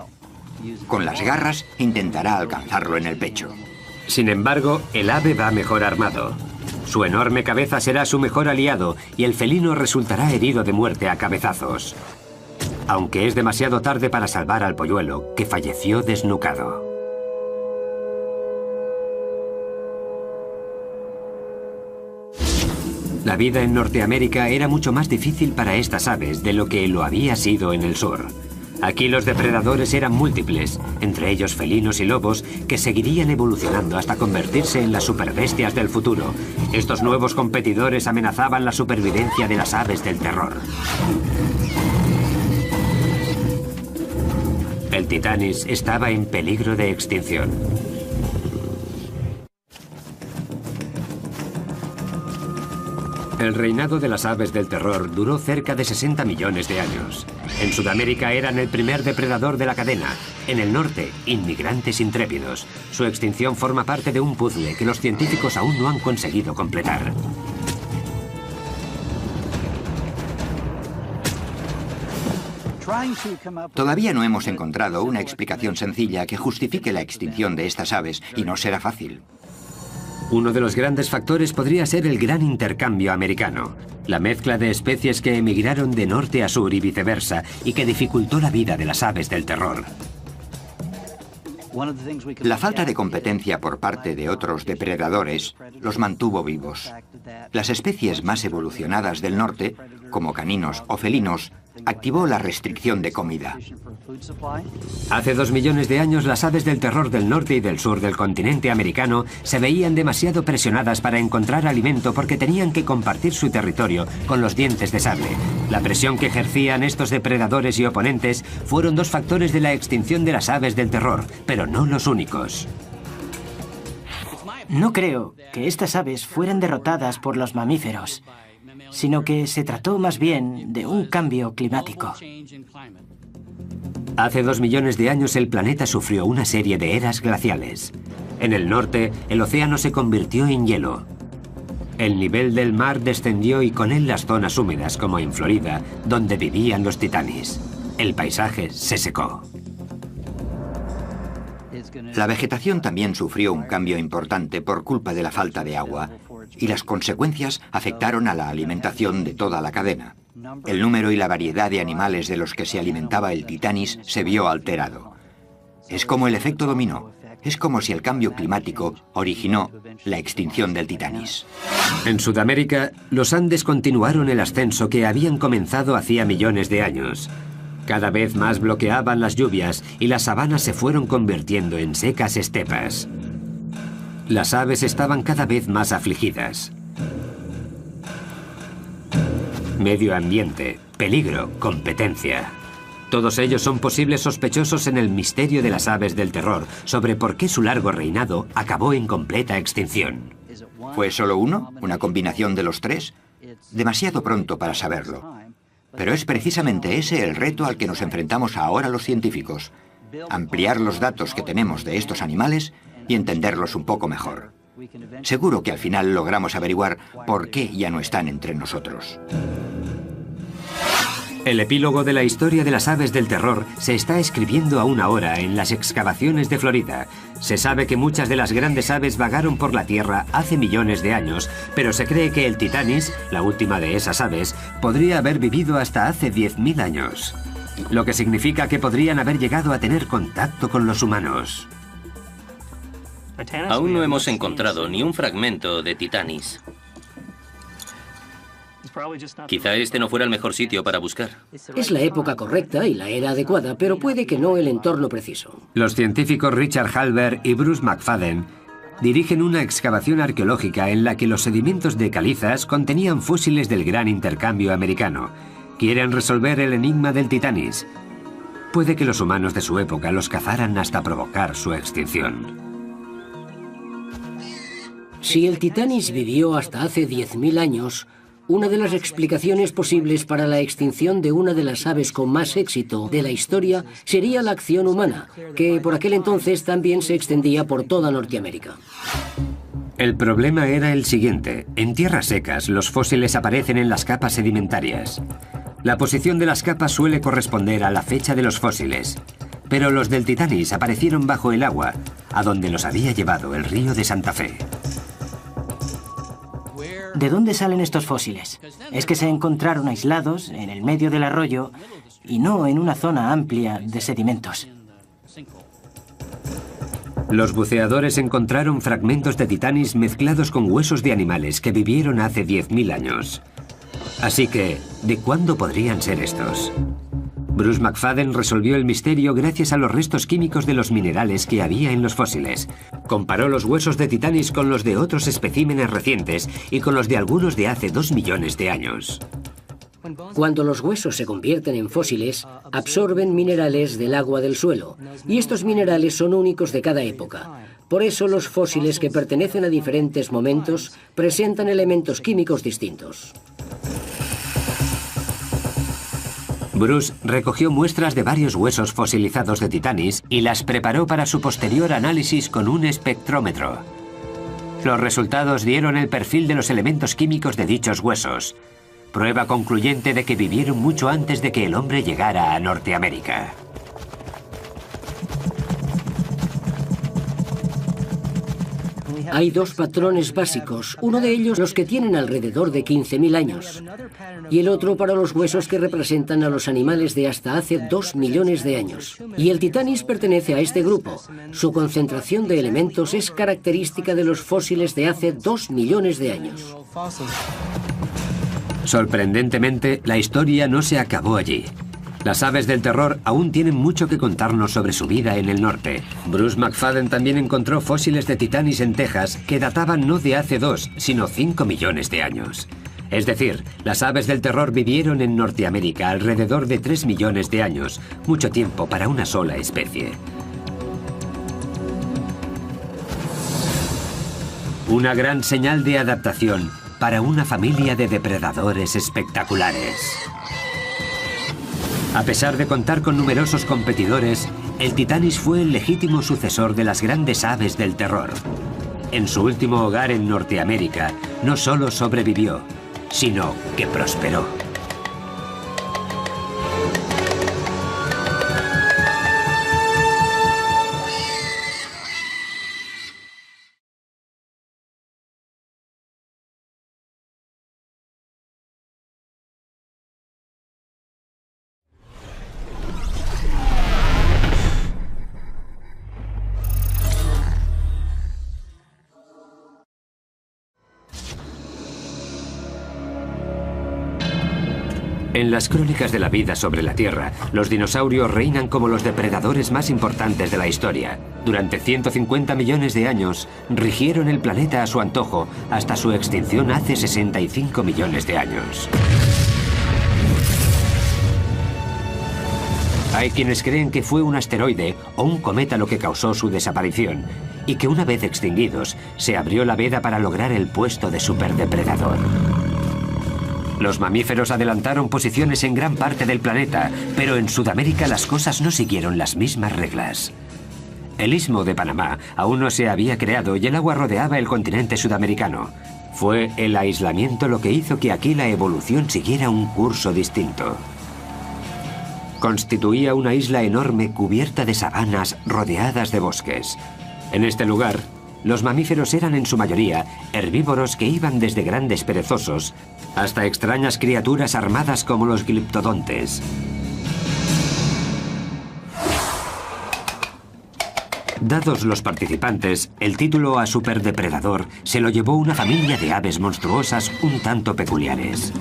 Con las garras intentará alcanzarlo en el pecho. Sin embargo, el ave va mejor armado. Su enorme cabeza será su mejor aliado y el felino resultará herido de muerte a cabezazos. Aunque es demasiado tarde para salvar al polluelo, que falleció desnucado. La vida en Norteamérica era mucho más difícil para estas aves de lo que lo había sido en el sur. Aquí los depredadores eran múltiples, entre ellos felinos y lobos, que seguirían evolucionando hasta convertirse en las superbestias del futuro. Estos nuevos competidores amenazaban la supervivencia de las aves del terror. El Titanis estaba en peligro de extinción. El reinado de las aves del terror duró cerca de 60 millones de años. En Sudamérica eran el primer depredador de la cadena. En el norte, inmigrantes intrépidos. Su extinción forma parte de un puzzle que los científicos aún no han conseguido completar. Todavía no hemos encontrado una explicación sencilla que justifique la extinción de estas aves, y no será fácil. Uno de los grandes factores podría ser el gran intercambio americano, la mezcla de especies que emigraron de norte a sur y viceversa, y que dificultó la vida de las aves del terror. La falta de competencia por parte de otros depredadores los mantuvo vivos. Las especies más evolucionadas del norte, como caninos o felinos, activó la restricción de comida. Hace 2 millones de años las aves del terror del norte y del sur del continente americano se veían demasiado presionadas para encontrar alimento porque tenían que compartir su territorio con los dientes de sable. La presión que ejercían estos depredadores y oponentes fueron 2 factores de la extinción de las aves del terror, pero no los únicos. No creo que estas aves fueran derrotadas por los mamíferos, sino que se trató más bien de un cambio climático. Hace 2 millones de años el planeta sufrió una serie de eras glaciales. En el norte, el océano se convirtió en hielo. El nivel del mar descendió y con él las zonas húmedas, como en Florida, donde vivían los titanis. El paisaje se secó. La vegetación también sufrió un cambio importante por culpa de la falta de agua, y las consecuencias afectaron a la alimentación de toda la cadena. El número y la variedad de animales de los que se alimentaba el Titanis se vio alterado. Es como el efecto dominó. Es como si el cambio climático originó la extinción del Titanis. En Sudamérica, los Andes continuaron el ascenso que habían comenzado hacía millones de años. Cada vez más bloqueaban las lluvias y las sabanas se fueron convirtiendo en secas estepas. Las aves estaban cada vez más afligidas. Medio ambiente, peligro, competencia. Todos ellos son posibles sospechosos en el misterio de las aves del terror sobre por qué su largo reinado acabó en completa extinción. ¿Fue solo uno? ¿Una combinación de los 3? Demasiado pronto para saberlo. Pero es precisamente ese el reto al que nos enfrentamos ahora los científicos. Ampliar los datos que tenemos de estos animales y entenderlos un poco mejor. Seguro que al final logramos averiguar por qué ya no están entre nosotros. El epílogo de la historia de las aves del terror se está escribiendo aún ahora en las excavaciones de Florida. Se sabe que muchas de las grandes aves vagaron por la Tierra hace millones de años, pero se cree que el Titanis, la última de esas aves, podría haber vivido hasta hace 10.000 años. Lo que significa que podrían haber llegado a tener contacto con los humanos. Aún no hemos encontrado ni un fragmento de Titanis. Quizá este no fuera el mejor sitio para buscar. Es la época correcta y la era adecuada, pero puede que no el entorno preciso. Los científicos Richard Halber y Bruce McFadden dirigen una excavación arqueológica en la que los sedimentos de calizas contenían fósiles del gran intercambio americano. Quieren resolver el enigma del Titanis. Puede que los humanos de su época los cazaran hasta provocar su extinción. Si el Titanis vivió hasta hace 10.000 años, una de las explicaciones posibles para la extinción de una de las aves con más éxito de la historia sería la acción humana, que por aquel entonces también se extendía por toda Norteamérica. El problema era el siguiente. En tierras secas, los fósiles aparecen en las capas sedimentarias. La posición de las capas suele corresponder a la fecha de los fósiles. Pero los del Titanis aparecieron bajo el agua, a donde los había llevado el río de Santa Fe. ¿De dónde salen estos fósiles? Es que se encontraron aislados en el medio del arroyo y no en una zona amplia de sedimentos. Los buceadores encontraron fragmentos de Titanis mezclados con huesos de animales que vivieron hace 10.000 años. Así que, ¿de cuándo podrían ser estos? Bruce McFadden resolvió el misterio gracias a los restos químicos de los minerales que había en los fósiles. Comparó los huesos de Titanis con los de otros especímenes recientes y con los de algunos de hace 2 millones de años. Cuando los huesos se convierten en fósiles, absorben minerales del agua del suelo, y estos minerales son únicos de cada época. Por eso los fósiles que pertenecen a diferentes momentos presentan elementos químicos distintos. Bruce recogió muestras de varios huesos fosilizados de Titanis y las preparó para su posterior análisis con un espectrómetro. Los resultados dieron el perfil de los elementos químicos de dichos huesos, prueba concluyente de que vivieron mucho antes de que el hombre llegara a Norteamérica. Hay dos patrones básicos, uno de ellos los que tienen alrededor de 15.000 años, y el otro para los huesos que representan a los animales de hasta hace 2 millones de años. Y el Titanis pertenece a este grupo. Su concentración de elementos es característica de los fósiles de hace 2 millones de años. Sorprendentemente, la historia no se acabó allí. Las aves del terror aún tienen mucho que contarnos sobre su vida en el norte. Bruce McFadden también encontró fósiles de Titanis en Texas que databan no de hace 2, sino 5 millones de años. Es decir, las aves del terror vivieron en Norteamérica alrededor de 3 millones de años, mucho tiempo para una sola especie. Una gran señal de adaptación para una familia de depredadores espectaculares. A pesar de contar con numerosos competidores, el Titanis fue el legítimo sucesor de las grandes aves del terror. En su último hogar en Norteamérica, no solo sobrevivió, sino que prosperó. En las crónicas de la vida sobre la Tierra, los dinosaurios reinan como los depredadores más importantes de la historia. Durante 150 millones de años, rigieron el planeta a su antojo hasta su extinción hace 65 millones de años. Hay quienes creen que fue un asteroide o un cometa lo que causó su desaparición, y que una vez extinguidos, se abrió la veda para lograr el puesto de superdepredador. Los mamíferos adelantaron posiciones en gran parte del planeta, pero en Sudamérica las cosas no siguieron las mismas reglas. El Istmo de Panamá aún no se había creado y el agua rodeaba el continente sudamericano. Fue el aislamiento lo que hizo que aquí la evolución siguiera un curso distinto. Constituía una isla enorme cubierta de sabanas rodeadas de bosques. En este lugar, los mamíferos eran en su mayoría herbívoros que iban desde grandes perezosos hasta extrañas criaturas armadas como los gliptodontes. Dados los participantes, el título a superdepredador se lo llevó una familia de aves monstruosas un tanto peculiares.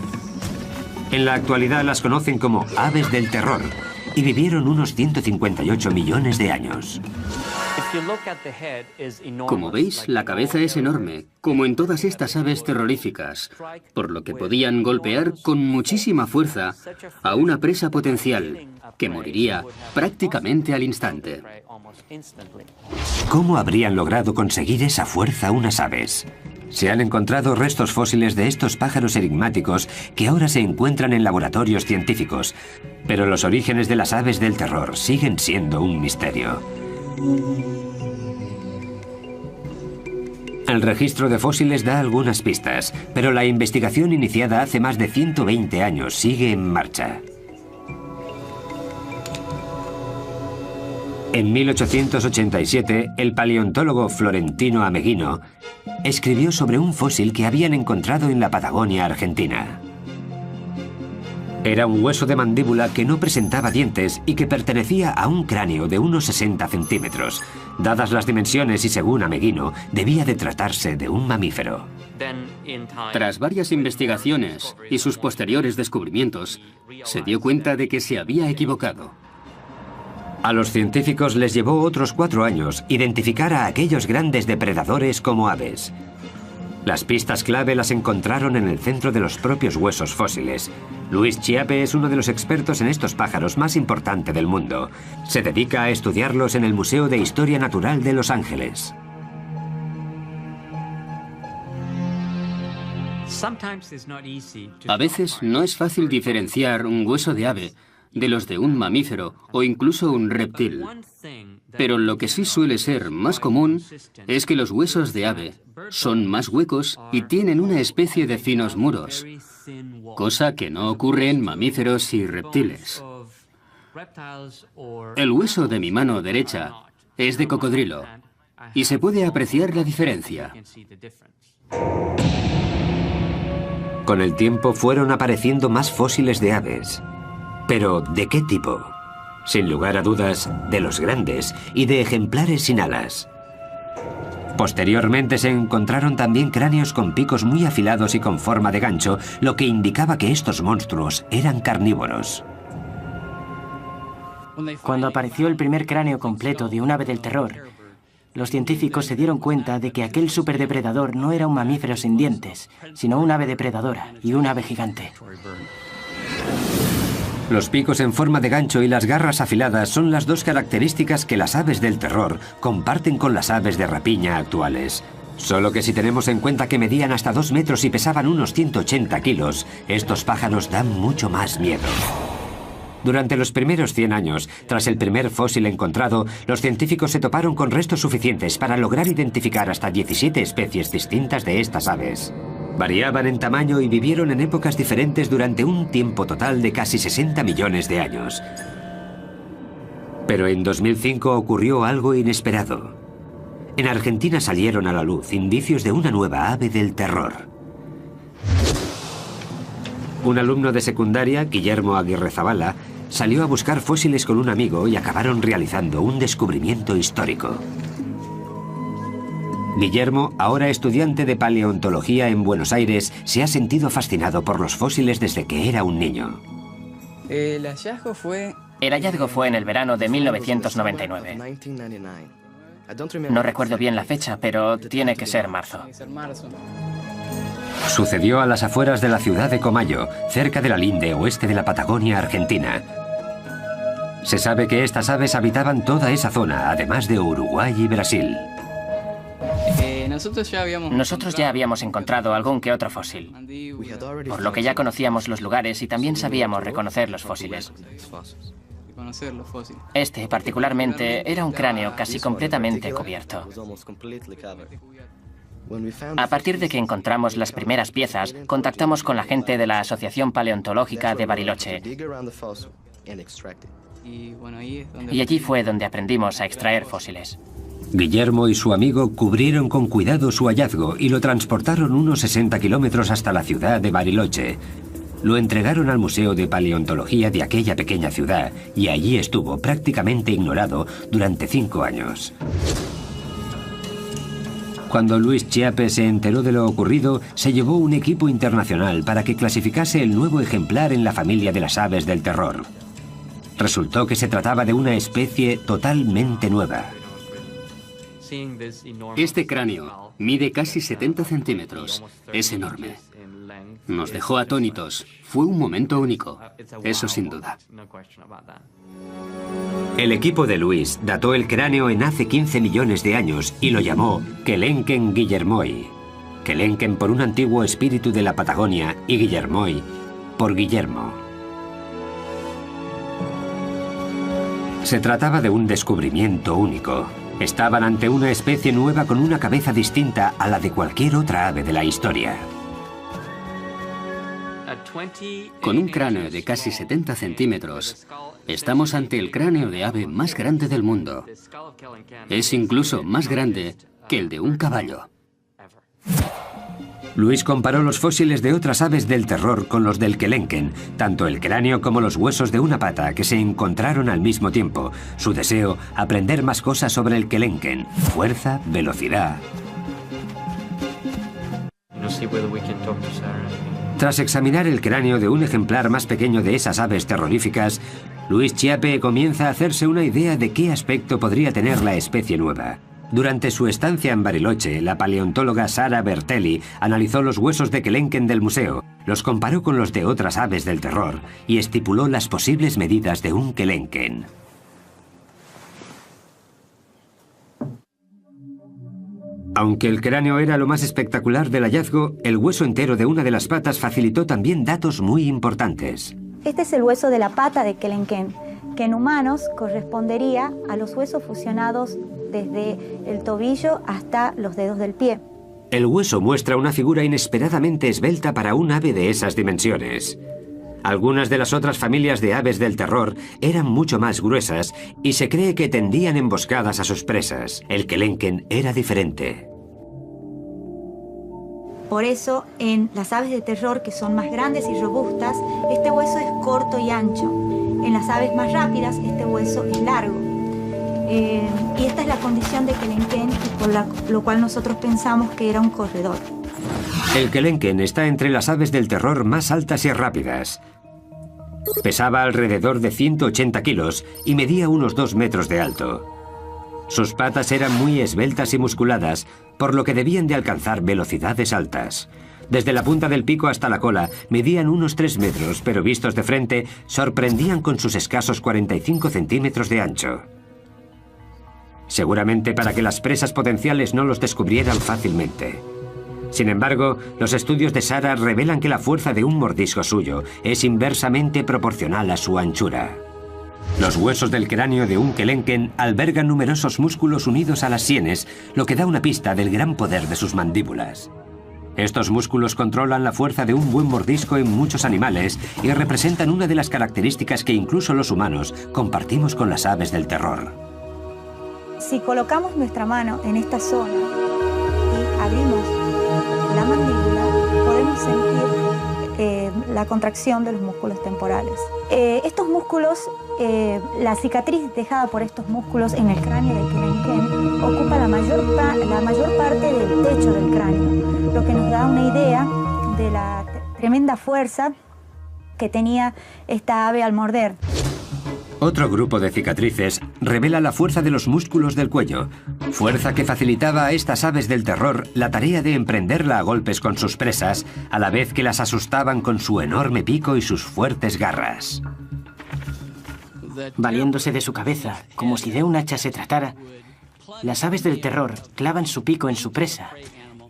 En la actualidad las conocen como aves del terror y vivieron unos 158 millones de años. Como veis, la cabeza es enorme, como en todas estas aves terroríficas, por lo que podían golpear con muchísima fuerza a una presa potencial, que moriría prácticamente al instante. ¿Cómo habrían logrado conseguir esa fuerza unas aves? Se han encontrado restos fósiles de estos pájaros enigmáticos que ahora se encuentran en laboratorios científicos, pero los orígenes de las aves del terror siguen siendo un misterio. El registro de fósiles da algunas pistas, pero la investigación iniciada hace más de 120 años sigue en marcha. En 1887, el paleontólogo Florentino Ameghino escribió sobre un fósil que habían encontrado en la Patagonia argentina. Era un hueso de mandíbula que no presentaba dientes y que pertenecía a un cráneo de unos 60 centímetros. Dadas las dimensiones y según Ameghino, debía de tratarse de un mamífero. Tras varias investigaciones y sus posteriores descubrimientos, se dio cuenta de que se había equivocado. A los científicos les llevó otros 4 años identificar a aquellos grandes depredadores como aves. Las pistas clave las encontraron en el centro de los propios huesos fósiles. Louis Chiappe es uno de los expertos en estos pájaros más importante del mundo. Se dedica a estudiarlos en el Museo de Historia Natural de Los Ángeles. A veces no es fácil diferenciar un hueso de ave de los de un mamífero o incluso un reptil. Pero lo que sí suele ser más común es que los huesos de ave son más huecos y tienen una especie de finos muros, cosa que no ocurre en mamíferos y reptiles. El hueso de mi mano derecha es de cocodrilo y se puede apreciar la diferencia. Con el tiempo fueron apareciendo más fósiles de aves. ¿Pero de qué tipo? Sin lugar a dudas, de los grandes y de ejemplares sin alas. Posteriormente se encontraron también cráneos con picos muy afilados y con forma de gancho, lo que indicaba que estos monstruos eran carnívoros. Cuando apareció el primer cráneo completo de un ave del terror, los científicos se dieron cuenta de que aquel superdepredador no era un mamífero sin dientes, sino un ave depredadora y un ave gigante. Los picos en forma de gancho y las garras afiladas son las dos características que las aves del terror comparten con las aves de rapiña actuales. Solo que si tenemos en cuenta que medían hasta 2 metros y pesaban unos 180 kilos, estos pájaros dan mucho más miedo. Durante los primeros 100 años, tras el primer fósil encontrado, los científicos se toparon con restos suficientes para lograr identificar hasta 17 especies distintas de estas aves. Variaban en tamaño y vivieron en épocas diferentes durante un tiempo total de casi 60 millones de años. Pero en 2005 ocurrió algo inesperado. En Argentina salieron a la luz indicios de una nueva ave del terror. Un alumno de secundaria, Guillermo Aguirrezabala, salió a buscar fósiles con un amigo y acabaron realizando un descubrimiento histórico. Guillermo, ahora estudiante de paleontología en Buenos Aires, se ha sentido fascinado por los fósiles desde que era un niño. El hallazgo fue en el verano de 1999. No recuerdo bien la fecha, pero tiene que ser marzo. Sucedió a las afueras de la ciudad de Comayo, cerca de la linde oeste de la Patagonia, Argentina. Se sabe que estas aves habitaban toda esa zona, además de Uruguay y Brasil. Nosotros ya habíamos encontrado algún que otro fósil, por lo que ya conocíamos los lugares y también sabíamos reconocer los fósiles. Este, particularmente, era un cráneo casi completamente cubierto. A partir de que encontramos las primeras piezas, contactamos con la gente de la Asociación Paleontológica de Bariloche. Y allí fue donde aprendimos a extraer fósiles. Guillermo y su amigo cubrieron con cuidado su hallazgo y lo transportaron unos 60 kilómetros hasta la ciudad de Bariloche. Lo entregaron al Museo de Paleontología de aquella pequeña ciudad y allí estuvo prácticamente ignorado durante 5 años. Cuando Louis Chiappe se enteró de lo ocurrido, se llevó un equipo internacional para que clasificase el nuevo ejemplar en la familia de las aves del terror. Resultó que se trataba de una especie totalmente nueva. Este cráneo mide casi 70 centímetros. Es enorme. Nos dejó atónitos. Fue un momento único. Eso sin duda. El equipo de Louis dató el cráneo en hace 15 millones de años y lo llamó Quelenquen guillermoi. Quelenquen por un antiguo espíritu de la Patagonia y Guillermoi por Guillermo. Se trataba de un descubrimiento único. Estaban ante una especie nueva con una cabeza distinta a la de cualquier otra ave de la historia. Con un cráneo de casi 70 centímetros, estamos ante el cráneo de ave más grande del mundo. Es incluso más grande que el de un caballo. Luis comparó los fósiles de otras aves del terror con los del Kelenken, tanto el cráneo como los huesos de una pata que se encontraron al mismo tiempo. Su deseo, aprender más cosas sobre el Kelenken, fuerza, velocidad. Tras examinar el cráneo de un ejemplar más pequeño de esas aves terroríficas, Luis Chiappe comienza a hacerse una idea de qué aspecto podría tener la especie nueva. Durante su estancia en Bariloche, la paleontóloga Sara Bertelli analizó los huesos de Kelenken del museo, los comparó con los de otras aves del terror y estipuló las posibles medidas de un Kelenken. Aunque el cráneo era lo más espectacular del hallazgo, el hueso entero de una de las patas facilitó también datos muy importantes. Este es el hueso de la pata de Kelenken, que en humanos correspondería a los huesos fusionados desde el tobillo hasta los dedos del pie. El hueso muestra una figura inesperadamente esbelta para un ave de esas dimensiones. Algunas de las otras familias de aves del terror eran mucho más gruesas y se cree que tendían emboscadas a sus presas. El Kelenken era diferente. Por eso, en las aves de terror, que son más grandes y robustas, este hueso es corto y ancho. En las aves más rápidas, este hueso es largo. Y esta es la condición de Kelenken, por lo cual nosotros pensamos que era un corredor. El Kelenken está entre las aves del terror más altas y rápidas. Pesaba alrededor de 180 kilos y medía unos 2 metros de alto. Sus patas eran muy esbeltas y musculadas, por lo que debían de alcanzar velocidades altas. Desde la punta del pico hasta la cola medían unos 3 metros, pero vistos de frente sorprendían con sus escasos 45 centímetros de ancho. Seguramente para que las presas potenciales no los descubrieran fácilmente. Sin embargo, los estudios de Sara revelan que la fuerza de un mordisco suyo es inversamente proporcional a su anchura. Los huesos del cráneo de un Kelenken albergan numerosos músculos unidos a las sienes, lo que da una pista del gran poder de sus mandíbulas. Estos músculos controlan la fuerza de un buen mordisco en muchos animales y representan una de las características que incluso los humanos compartimos con las aves del terror. Si colocamos nuestra mano en esta zona y abrimos la mandíbula, podemos sentir la contracción de los músculos temporales. Estos músculos, la cicatriz dejada por estos músculos en el cráneo de Kelenken ocupa la mayor parte del techo del cráneo, lo que nos da una idea de la tremenda fuerza que tenía esta ave al morder. Otro grupo de cicatrices revela la fuerza de los músculos del cuello, fuerza que facilitaba a estas aves del terror la tarea de emprenderla a golpes con sus presas, a la vez que las asustaban con su enorme pico y sus fuertes garras. Valiéndose de su cabeza, como si de un hacha se tratara, las aves del terror clavan su pico en su presa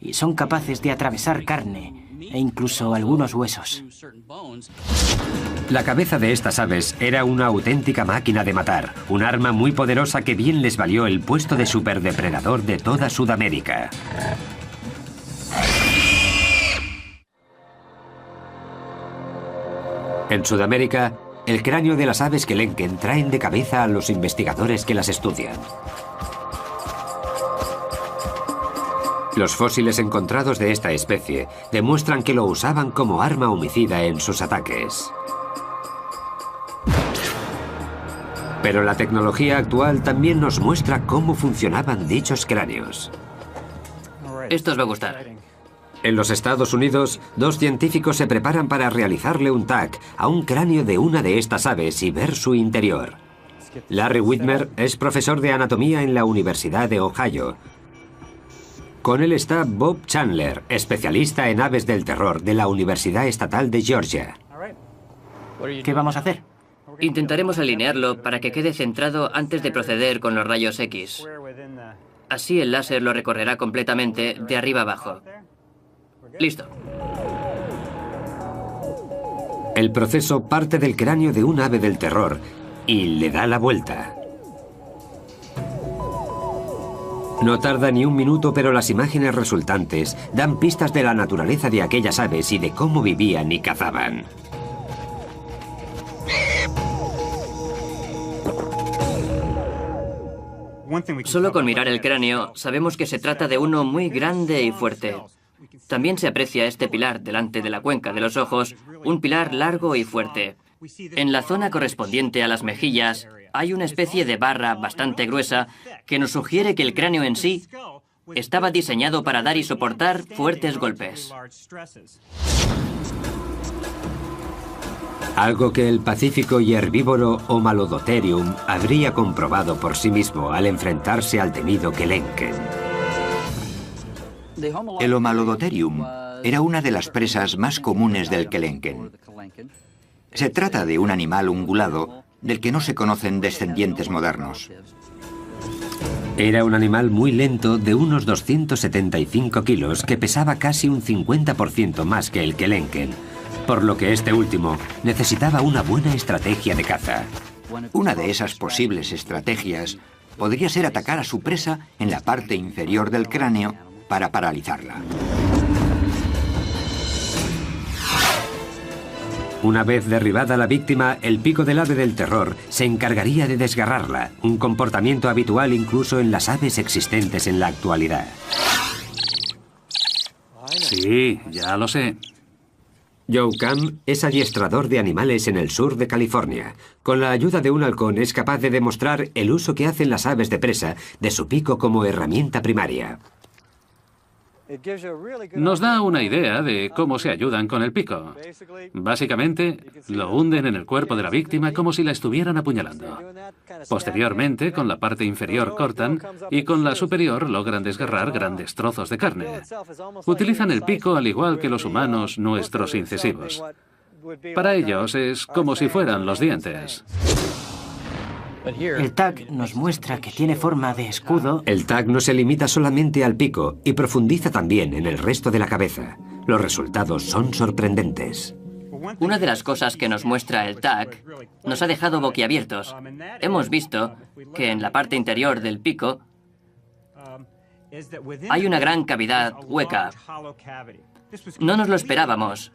y son capaces de atravesar carne e incluso algunos huesos. La cabeza de estas aves era una auténtica máquina de matar, un arma muy poderosa que bien les valió el puesto de superdepredador de toda Sudamérica. En Sudamérica, el cráneo de las aves Kelenken traen de cabeza a los investigadores que las estudian. Los fósiles encontrados de esta especie demuestran que lo usaban como arma homicida en sus ataques. Pero la tecnología actual también nos muestra cómo funcionaban dichos cráneos. Esto os va a gustar. En los Estados Unidos, 2 científicos se preparan para realizarle un TAC a un cráneo de una de estas aves y ver su interior. Larry Whitmer es profesor de anatomía en la Universidad de Ohio. Con él está Bob Chandler, especialista en aves del terror de la Universidad Estatal de Georgia. ¿Qué vamos a hacer? Intentaremos alinearlo para que quede centrado antes de proceder con los rayos X. Así el láser lo recorrerá completamente de arriba abajo. Listo. El proceso parte del cráneo de un ave del terror y le da la vuelta. No tarda ni un minuto, pero las imágenes resultantes dan pistas de la naturaleza de aquellas aves y de cómo vivían y cazaban. Solo con mirar el cráneo sabemos que se trata de uno muy grande y fuerte. También se aprecia este pilar delante de la cuenca de los ojos, un pilar largo y fuerte. En la zona correspondiente a las mejillas hay una especie de barra bastante gruesa que nos sugiere que el cráneo en sí estaba diseñado para dar y soportar fuertes golpes. Algo que el pacífico y herbívoro Homalodotherium habría comprobado por sí mismo al enfrentarse al temido Kelenken. El Homalodotherium era una de las presas más comunes del Kelenken. Se trata de un animal ungulado del que no se conocen descendientes modernos. Era un animal muy lento de unos 275 kilos que pesaba casi un 50% más que el Kelenken, por lo que este último necesitaba una buena estrategia de caza. Una de esas posibles estrategias podría ser atacar a su presa en la parte inferior del cráneo para paralizarla. Una vez derribada la víctima, el pico del ave del terror se encargaría de desgarrarla, un comportamiento habitual incluso en las aves existentes en la actualidad. Sí, ya lo sé. Joe Cam es adiestrador de animales en el sur de California. Con la ayuda de un halcón es capaz de demostrar el uso que hacen las aves de presa de su pico como herramienta primaria. Nos da una idea de cómo se ayudan con el pico. Básicamente, lo hunden en el cuerpo de la víctima como si la estuvieran apuñalando. Posteriormente, con la parte inferior cortan y con la superior logran desgarrar grandes trozos de carne. Utilizan el pico al igual que los humanos nuestros incisivos. Para ellos es como si fueran los dientes. El tag nos muestra que tiene forma de escudo. El tag no se limita solamente al pico y profundiza también en el resto de la cabeza. Los resultados son sorprendentes. Una de las cosas que nos muestra el tag nos ha dejado boquiabiertos. Hemos visto que en la parte interior del pico hay una gran cavidad hueca. No nos lo esperábamos.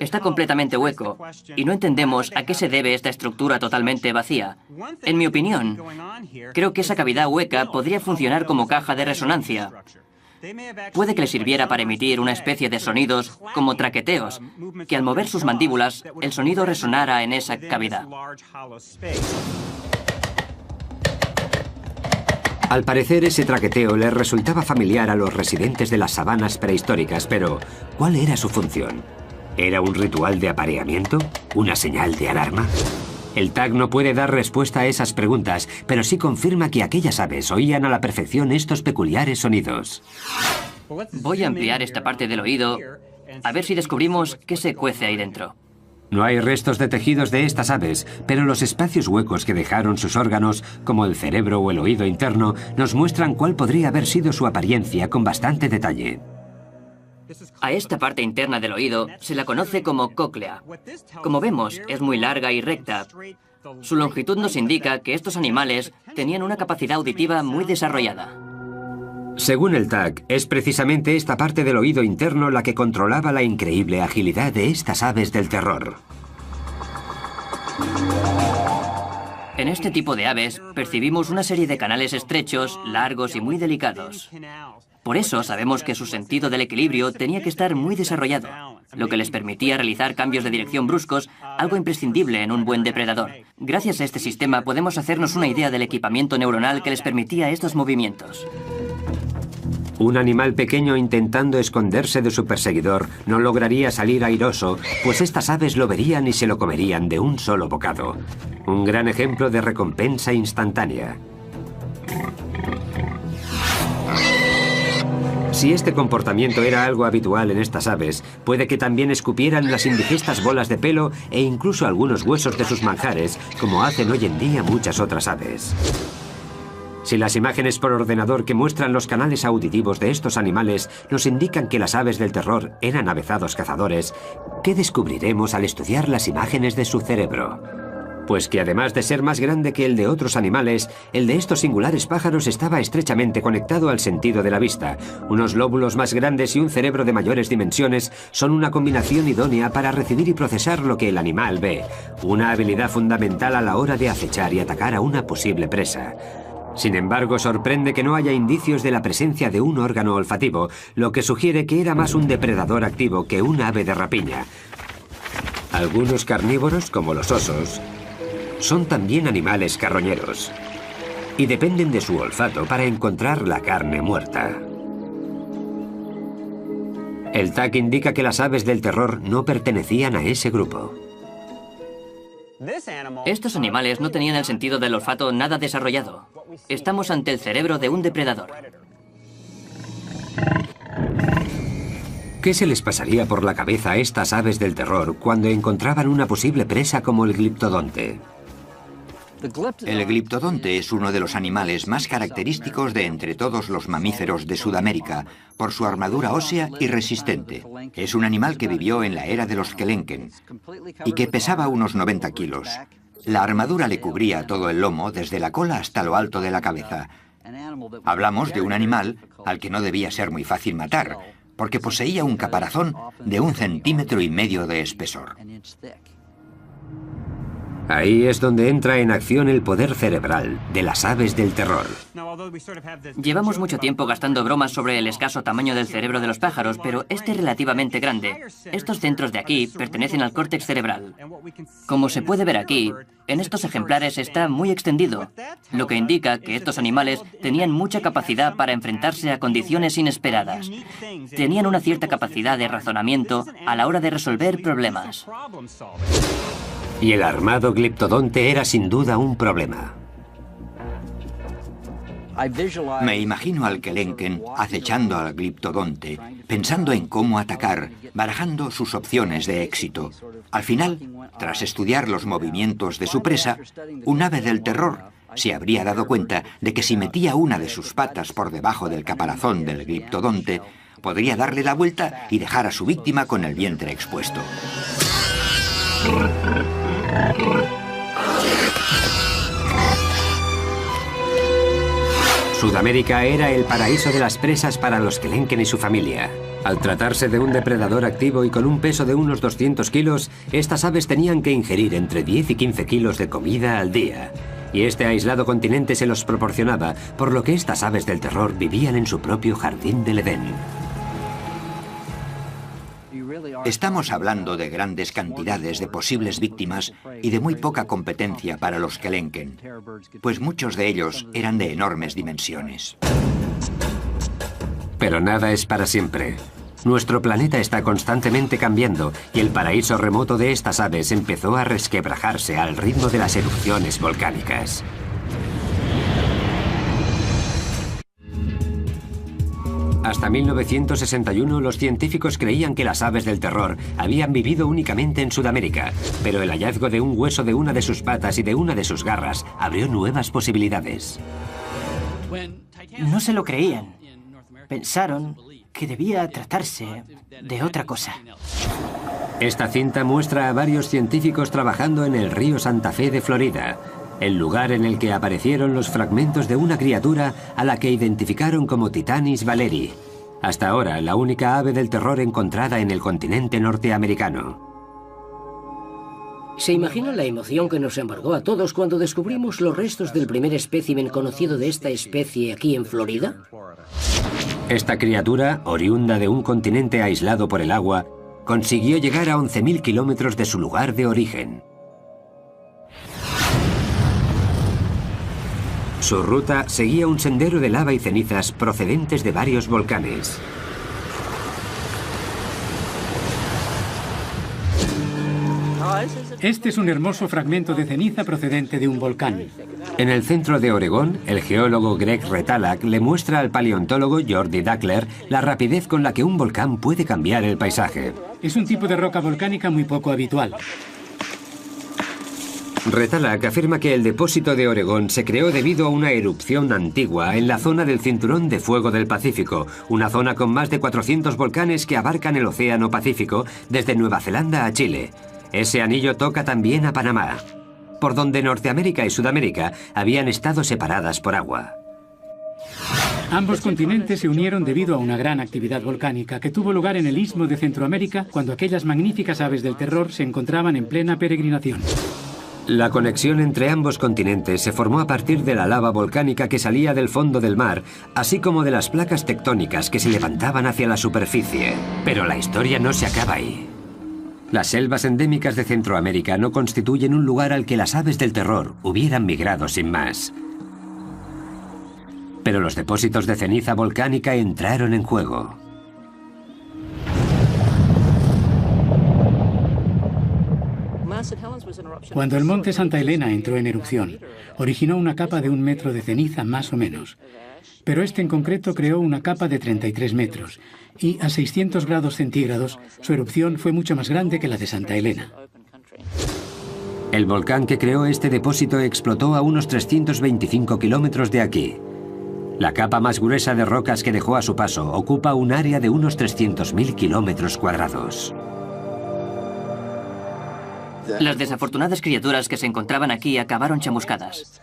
Está completamente hueco y no entendemos a qué se debe esta estructura totalmente vacía. En mi opinión, creo que esa cavidad hueca podría funcionar como caja de resonancia. Puede que le sirviera para emitir una especie de sonidos como traqueteos, que al mover sus mandíbulas, el sonido resonara en esa cavidad. Al parecer, ese traqueteo les resultaba familiar a los residentes de las sabanas prehistóricas, pero ¿cuál era su función? ¿Era un ritual de apareamiento? ¿Una señal de alarma? El tag no puede dar respuesta a esas preguntas, pero sí confirma que aquellas aves oían a la perfección estos peculiares sonidos. Voy a ampliar esta parte del oído, a ver si descubrimos qué se cuece ahí dentro. No hay restos de tejidos de estas aves, pero los espacios huecos que dejaron sus órganos, como el cerebro o el oído interno, nos muestran cuál podría haber sido su apariencia con bastante detalle. A esta parte interna del oído se la conoce como cóclea. Como vemos, es muy larga y recta. Su longitud nos indica que estos animales tenían una capacidad auditiva muy desarrollada. Según el tag, es precisamente esta parte del oído interno la que controlaba la increíble agilidad de estas aves del terror. En este tipo de aves percibimos una serie de canales estrechos, largos y muy delicados. Por eso sabemos que su sentido del equilibrio tenía que estar muy desarrollado, lo que les permitía realizar cambios de dirección bruscos, algo imprescindible en un buen depredador. Gracias a este sistema podemos hacernos una idea del equipamiento neuronal que les permitía estos movimientos. Un animal pequeño intentando esconderse de su perseguidor no lograría salir airoso, pues estas aves lo verían y se lo comerían de un solo bocado. Un gran ejemplo de recompensa instantánea. Si este comportamiento era algo habitual en estas aves, puede que también escupieran las indigestas bolas de pelo e incluso algunos huesos de sus manjares, como hacen hoy en día muchas otras aves. Si las imágenes por ordenador que muestran los canales auditivos de estos animales nos indican que las aves del terror eran avezados cazadores, ¿qué descubriremos al estudiar las imágenes de su cerebro? Pues que además de ser más grande que el de otros animales, el de estos singulares pájaros estaba estrechamente conectado al sentido de la vista. Unos lóbulos más grandes y un cerebro de mayores dimensiones son una combinación idónea para recibir y procesar lo que el animal ve, una habilidad fundamental a la hora de acechar y atacar a una posible presa. Sin embargo, sorprende que no haya indicios de la presencia de un órgano olfativo, lo que sugiere que era más un depredador activo que un ave de rapiña. Algunos carnívoros, como los osos, son también animales carroñeros y dependen de su olfato para encontrar la carne muerta. El tag indica que las aves del terror no pertenecían a ese grupo. Estos animales no tenían el sentido del olfato nada desarrollado. Estamos ante el cerebro de un depredador. ¿Qué se les pasaría por la cabeza a estas aves del terror cuando encontraban una posible presa como el gliptodonte? El gliptodonte es uno de los animales más característicos de entre todos los mamíferos de Sudamérica por su armadura ósea y resistente. Es un animal que vivió en la era de los Kelenken y que pesaba unos 90 kilos. La armadura le cubría todo el lomo desde la cola hasta lo alto de la cabeza. Hablamos de un animal al que no debía ser muy fácil matar, porque poseía un caparazón de 1,5 centímetros de espesor. Ahí es donde entra en acción el poder cerebral de las aves del terror. Llevamos mucho tiempo gastando bromas sobre el escaso tamaño del cerebro de los pájaros, pero este es relativamente grande. Estos centros de aquí pertenecen al córtex cerebral. Como se puede ver aquí, en estos ejemplares está muy extendido, lo que indica que estos animales tenían mucha capacidad para enfrentarse a condiciones inesperadas. Tenían una cierta capacidad de razonamiento a la hora de resolver problemas. Y el armado gliptodonte era sin duda un problema. Me imagino al Kelenken acechando al gliptodonte, pensando en cómo atacar, barajando sus opciones de éxito. Al final, tras estudiar los movimientos de su presa, un ave del terror se habría dado cuenta de que si metía una de sus patas por debajo del caparazón del gliptodonte, podría darle la vuelta y dejar a su víctima con el vientre expuesto. Sudamérica era el paraíso de las presas para los Kelenken y su familia. Al tratarse de un depredador activo y con un peso de unos 200 kilos, estas aves tenían que ingerir entre 10 y 15 kilos de comida al día. Y este aislado continente se los proporcionaba, por lo que estas aves del terror vivían en su propio jardín del Edén. Estamos hablando de grandes cantidades de posibles víctimas y de muy poca competencia para los Kelenken, pues muchos de ellos eran de enormes dimensiones. Pero nada es para siempre. Nuestro planeta está constantemente cambiando y el paraíso remoto de estas aves empezó a resquebrajarse al ritmo de las erupciones volcánicas. Hasta 1961 los científicos creían que las aves del terror habían vivido únicamente en Sudamérica, pero el hallazgo de un hueso de una de sus patas y de una de sus garras abrió nuevas posibilidades. No se lo creían. Pensaron que debía tratarse de otra cosa. Esta cinta muestra a varios científicos trabajando en el río Santa Fe de Florida, el lugar en el que aparecieron los fragmentos de una criatura a la que identificaron como Titanis valeri, hasta ahora la única ave del terror encontrada en el continente norteamericano. ¿Se imagina la emoción que nos embargó a todos cuando descubrimos los restos del primer espécimen conocido de esta especie aquí en Florida? Esta criatura, oriunda de un continente aislado por el agua, consiguió llegar a 11.000 kilómetros de su lugar de origen. Su ruta seguía un sendero de lava y cenizas procedentes de varios volcanes. Este es un hermoso fragmento de ceniza procedente de un volcán. En el centro de Oregón, el geólogo Greg Retalak le muestra al paleontólogo Jordi Dackler la rapidez con la que un volcán puede cambiar el paisaje. Es un tipo de roca volcánica muy poco habitual. Retalak afirma que el depósito de Oregón se creó debido a una erupción antigua en la zona del Cinturón de Fuego del Pacífico, una zona con más de 400 volcanes que abarcan el Océano Pacífico desde Nueva Zelanda a Chile. Ese anillo toca también a Panamá, por donde Norteamérica y Sudamérica habían estado separadas por agua. Ambos continentes se unieron debido a una gran actividad volcánica que tuvo lugar en el Istmo de Centroamérica cuando aquellas magníficas aves del terror se encontraban en plena peregrinación. La conexión entre ambos continentes se formó a partir de la lava volcánica que salía del fondo del mar, así como de las placas tectónicas que se levantaban hacia la superficie. Pero la historia no se acaba ahí. Las selvas endémicas de Centroamérica no constituyen un lugar al que las aves del terror hubieran migrado sin más. Pero los depósitos de ceniza volcánica entraron en juego. Cuando el monte Santa Elena entró en erupción, originó una capa de 1 metro de ceniza más o menos. Pero este en concreto creó una capa de 33 metros y a 600 grados centígrados su erupción fue mucho más grande que la de Santa Elena. El volcán que creó este depósito explotó a unos 325 kilómetros de aquí. La capa más gruesa de rocas que dejó a su paso ocupa un área de unos 300.000 kilómetros cuadrados. Las desafortunadas criaturas que se encontraban aquí acabaron chamuscadas.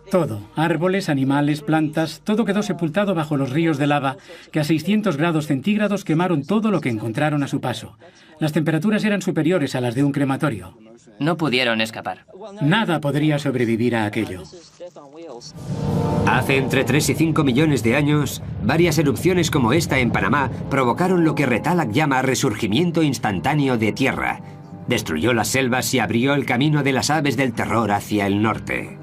Todo, árboles, animales, plantas, todo quedó sepultado bajo los ríos de lava que a 600 grados centígrados quemaron todo lo que encontraron a su paso. Las temperaturas eran superiores a las de un crematorio. No pudieron escapar. Nada podría sobrevivir a aquello. Hace entre 3 y 5 millones de años, varias erupciones como esta en Panamá provocaron lo que Retalhak llama resurgimiento instantáneo de tierra. Destruyó las selvas y abrió el camino de las aves del terror hacia el norte.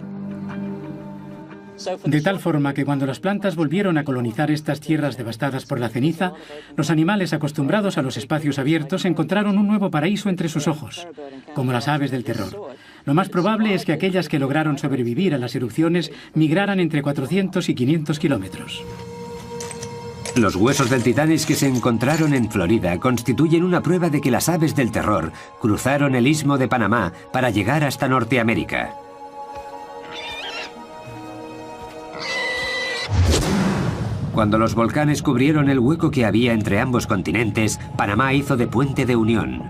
De tal forma que cuando las plantas volvieron a colonizar estas tierras devastadas por la ceniza, los animales acostumbrados a los espacios abiertos encontraron un nuevo paraíso entre sus ojos, como las aves del terror. Lo más probable es que aquellas que lograron sobrevivir a las erupciones migraran entre 400 y 500 kilómetros. Los huesos del Titanis que se encontraron en Florida constituyen una prueba de que las aves del terror cruzaron el istmo de Panamá para llegar hasta Norteamérica. Cuando los volcanes cubrieron el hueco que había entre ambos continentes, Panamá hizo de puente de unión.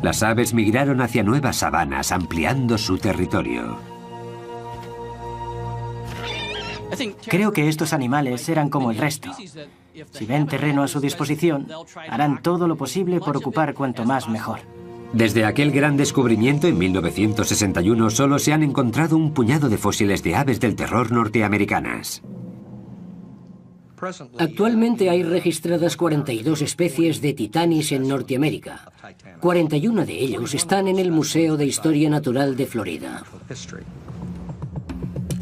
Las aves migraron hacia nuevas sabanas, ampliando su territorio. Creo que estos animales eran como el resto. Si ven terreno a su disposición, harán todo lo posible por ocupar cuanto más mejor. Desde aquel gran descubrimiento en 1961 solo se han encontrado un puñado de fósiles de aves del terror norteamericanas. Actualmente hay registradas 42 especies de Titanis en Norteamérica. 41 de ellos están en el Museo de Historia Natural de Florida.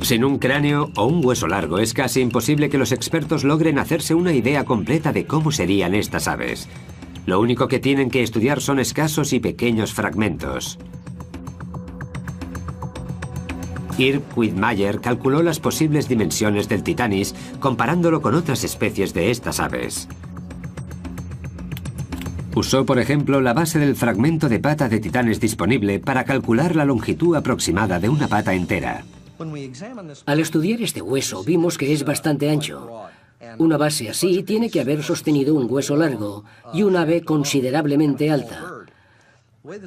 Sin un cráneo o un hueso largo es casi imposible que los expertos logren hacerse una idea completa de cómo serían estas aves. Lo único que tienen que estudiar son escasos y pequeños fragmentos. Irv Quittmeyer calculó las posibles dimensiones del Titanis comparándolo con otras especies de estas aves. Usó, por ejemplo, la base del fragmento de pata de Titanes disponible para calcular la longitud aproximada de una pata entera. Al estudiar este hueso vimos que es bastante ancho. Una base así tiene que haber sostenido un hueso largo y un ave considerablemente alta.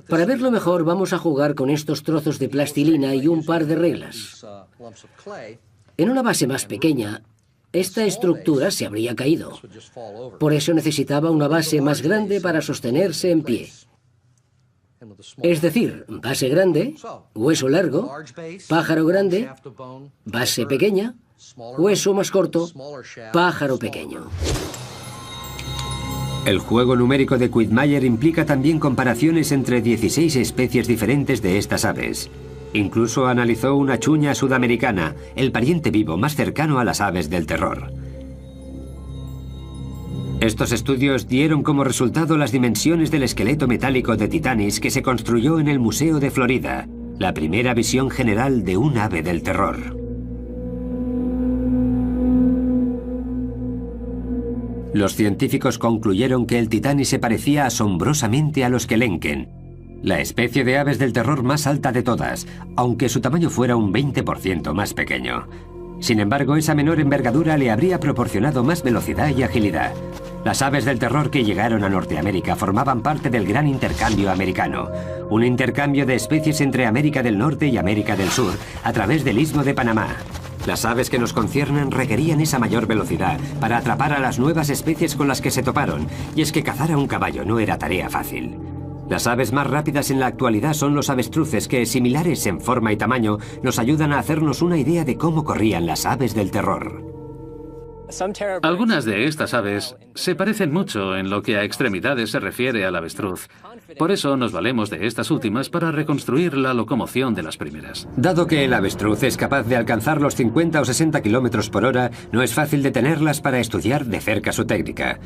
Para verlo mejor vamos a jugar con estos trozos de plastilina y un par de reglas. En una base más pequeña, esta estructura se habría caído. Por eso necesitaba una base más grande para sostenerse en pie. Es decir, base grande, hueso largo, pájaro grande, base pequeña, hueso más corto, pájaro pequeño. El juego numérico de Quittmeyer implica también comparaciones entre 16 especies diferentes de estas aves. Incluso analizó una chuña sudamericana, el pariente vivo más cercano a las aves del terror. Estos estudios dieron como resultado las dimensiones del esqueleto metálico de Titanis que se construyó en el Museo de Florida, la primera visión general de un ave del terror. Los científicos concluyeron que el Titanis se parecía asombrosamente a los Kelenken, la especie de aves del terror más alta de todas, aunque su tamaño fuera un 20% más pequeño. Sin embargo, esa menor envergadura le habría proporcionado más velocidad y agilidad. Las aves del terror que llegaron a Norteamérica formaban parte del Gran Intercambio Americano, un intercambio de especies entre América del Norte y América del Sur a través del Istmo de Panamá. Las aves que nos conciernen requerían esa mayor velocidad para atrapar a las nuevas especies con las que se toparon, y es que cazar a un caballo no era tarea fácil. Las aves más rápidas en la actualidad son los avestruces que, similares en forma y tamaño, nos ayudan a hacernos una idea de cómo corrían las aves del terror. Algunas de estas aves se parecen mucho en lo que a extremidades se refiere al avestruz. Por eso nos valemos de estas últimas para reconstruir la locomoción de las primeras. Dado que el avestruz es capaz de alcanzar los 50 o 60 kilómetros por hora, no es fácil detenerlas para estudiar de cerca su técnica.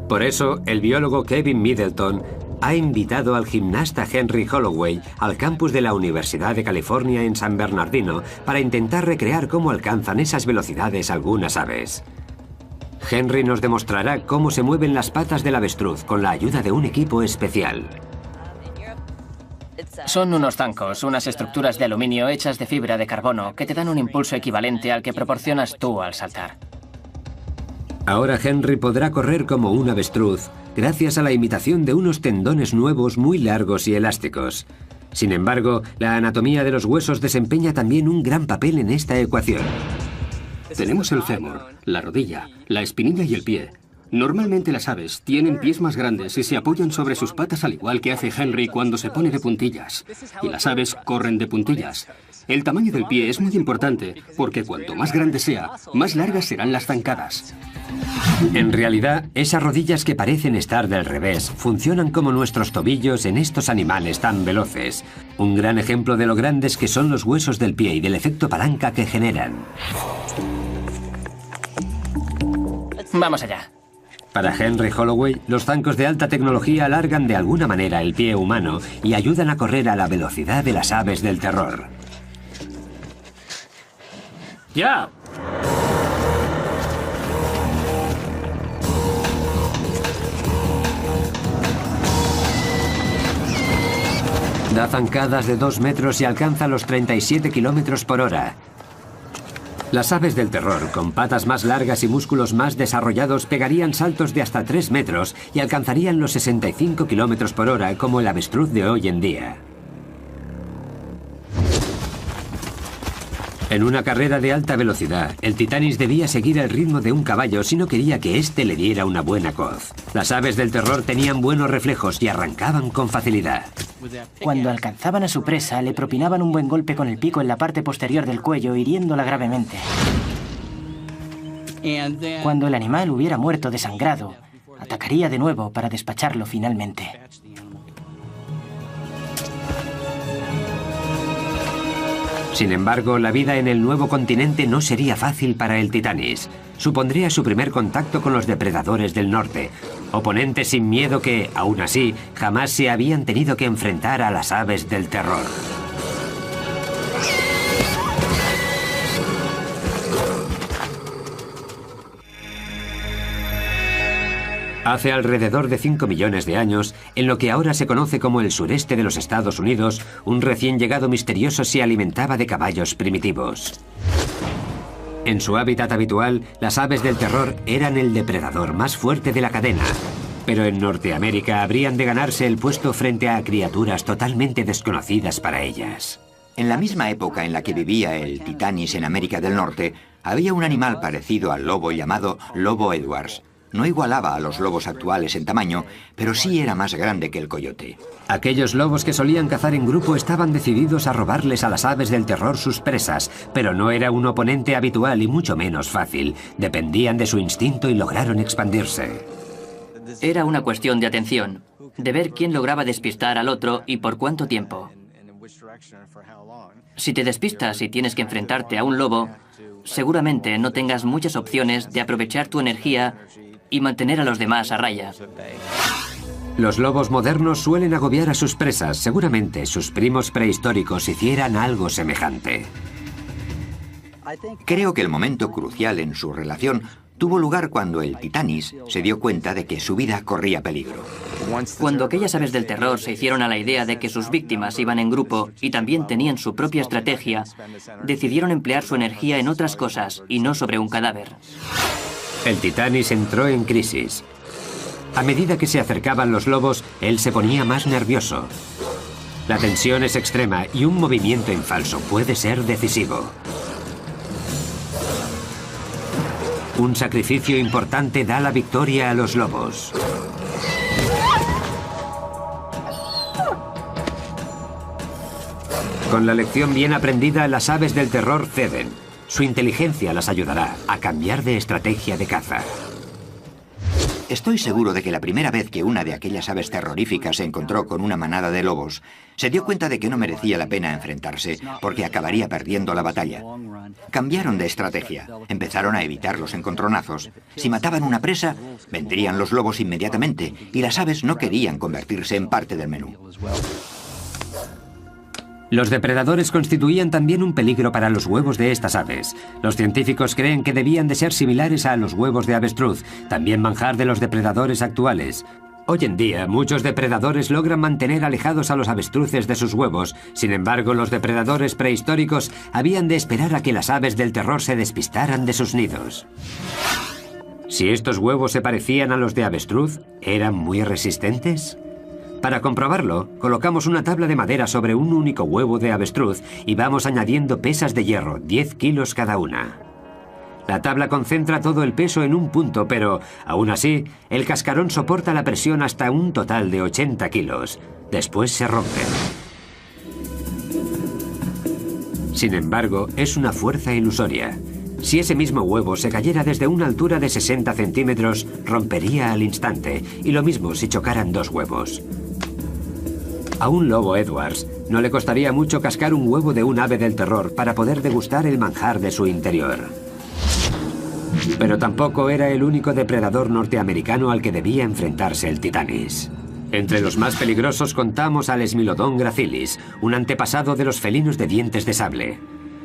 Por eso, el biólogo Kevin Middleton ha invitado al gimnasta Henry Holloway al campus de la Universidad de California en San Bernardino para intentar recrear cómo alcanzan esas velocidades algunas aves. Henry nos demostrará cómo se mueven las patas del avestruz con la ayuda de un equipo especial. Son unos zancos, unas estructuras de aluminio hechas de fibra de carbono que te dan un impulso equivalente al que proporcionas tú al saltar. Ahora Henry podrá correr como un avestruz, gracias a la imitación de unos tendones nuevos muy largos y elásticos. Sin embargo, la anatomía de los huesos desempeña también un gran papel en esta ecuación. Tenemos el fémur, la rodilla, la espinilla y el pie. Normalmente las aves tienen pies más grandes y se apoyan sobre sus patas al igual que hace Henry cuando se pone de puntillas. Y las aves corren de puntillas. El tamaño del pie es muy importante porque cuanto más grande sea, más largas serán las zancadas. En realidad, esas rodillas que parecen estar del revés funcionan como nuestros tobillos en estos animales tan veloces. Un gran ejemplo de lo grandes que son los huesos del pie y del efecto palanca que generan. Vamos allá. Para Henry Holloway, los zancos de alta tecnología alargan de alguna manera el pie humano y ayudan a correr a la velocidad de las aves del terror. ¡Ya! Da zancadas de 2 metros y alcanza los 37 kilómetros por hora. Las aves del terror, con patas más largas y músculos más desarrollados, pegarían saltos de hasta 3 metros y alcanzarían los 65 kilómetros por hora como el avestruz de hoy en día. En una carrera de alta velocidad, el Titanis debía seguir el ritmo de un caballo si no quería que éste le diera una buena coz. Las aves del terror tenían buenos reflejos y arrancaban con facilidad. Cuando alcanzaban a su presa, le propinaban un buen golpe con el pico en la parte posterior del cuello, hiriéndola gravemente. Cuando el animal hubiera muerto desangrado, atacaría de nuevo para despacharlo finalmente. Sin embargo, la vida en el nuevo continente no sería fácil para el Titanis. Supondría su primer contacto con los depredadores del norte, oponentes sin miedo que, aún así, jamás se habían tenido que enfrentar a las aves del terror. Hace alrededor de 5 millones de años, en lo que ahora se conoce como el sureste de los Estados Unidos, un recién llegado misterioso se alimentaba de caballos primitivos. En su hábitat habitual, las aves del terror eran el depredador más fuerte de la cadena, pero en Norteamérica habrían de ganarse el puesto frente a criaturas totalmente desconocidas para ellas. En la misma época en la que vivía el Titanis en América del Norte, había un animal parecido al lobo llamado lobo Edwards. No igualaba a los lobos actuales en tamaño, pero sí era más grande que el coyote. Aquellos lobos que solían cazar en grupo estaban decididos a robarles a las aves del terror sus presas, pero no era un oponente habitual y mucho menos fácil. Dependían de su instinto y lograron expandirse. Era una cuestión de atención, de ver quién lograba despistar al otro y por cuánto tiempo. Si te despistas y tienes que enfrentarte a un lobo, seguramente no tengas muchas opciones de aprovechar tu energía y mantener a los demás a raya. Los lobos modernos suelen agobiar a sus presas. Seguramente sus primos prehistóricos hicieran algo semejante. Creo que el momento crucial en su relación tuvo lugar cuando el Titanis se dio cuenta de que su vida corría peligro. Cuando aquellas aves del terror se hicieron a la idea de que sus víctimas iban en grupo y también tenían su propia estrategia, decidieron emplear su energía en otras cosas y no sobre un cadáver. El Titanis entró en crisis. A medida que se acercaban los lobos, él se ponía más nervioso. La tensión es extrema y un movimiento en falso puede ser decisivo. Un sacrificio importante da la victoria a los lobos. Con la lección bien aprendida, las aves del terror ceden. Su inteligencia las ayudará a cambiar de estrategia de caza. Estoy seguro de que la primera vez que una de aquellas aves terroríficas se encontró con una manada de lobos, se dio cuenta de que no merecía la pena enfrentarse, porque acabaría perdiendo la batalla. Cambiaron de estrategia, empezaron a evitar los encontronazos. Si mataban una presa, vendrían los lobos inmediatamente, y las aves no querían convertirse en parte del menú. Los depredadores constituían también un peligro para los huevos de estas aves. Los científicos creen que debían de ser similares a los huevos de avestruz, también manjar de los depredadores actuales. Hoy en día, muchos depredadores logran mantener alejados a los avestruces de sus huevos. Sin embargo, los depredadores prehistóricos habían de esperar a que las aves del terror se despistaran de sus nidos. Si estos huevos se parecían a los de avestruz, ¿eran muy resistentes? Para comprobarlo, colocamos una tabla de madera sobre un único huevo de avestruz y vamos añadiendo pesas de hierro, 10 kilos cada una. La tabla concentra todo el peso en un punto, pero, aún así, el cascarón soporta la presión hasta un total de 80 kilos. Después se rompen. Sin embargo, es una fuerza ilusoria. Si ese mismo huevo se cayera desde una altura de 60 centímetros, rompería al instante, y lo mismo si chocaran dos huevos. A un lobo Edwards no le costaría mucho cascar un huevo de un ave del terror para poder degustar el manjar de su interior. Pero tampoco era el único depredador norteamericano al que debía enfrentarse el Titanis. Entre los más peligrosos contamos al Smilodon gracilis, un antepasado de los felinos de dientes de sable.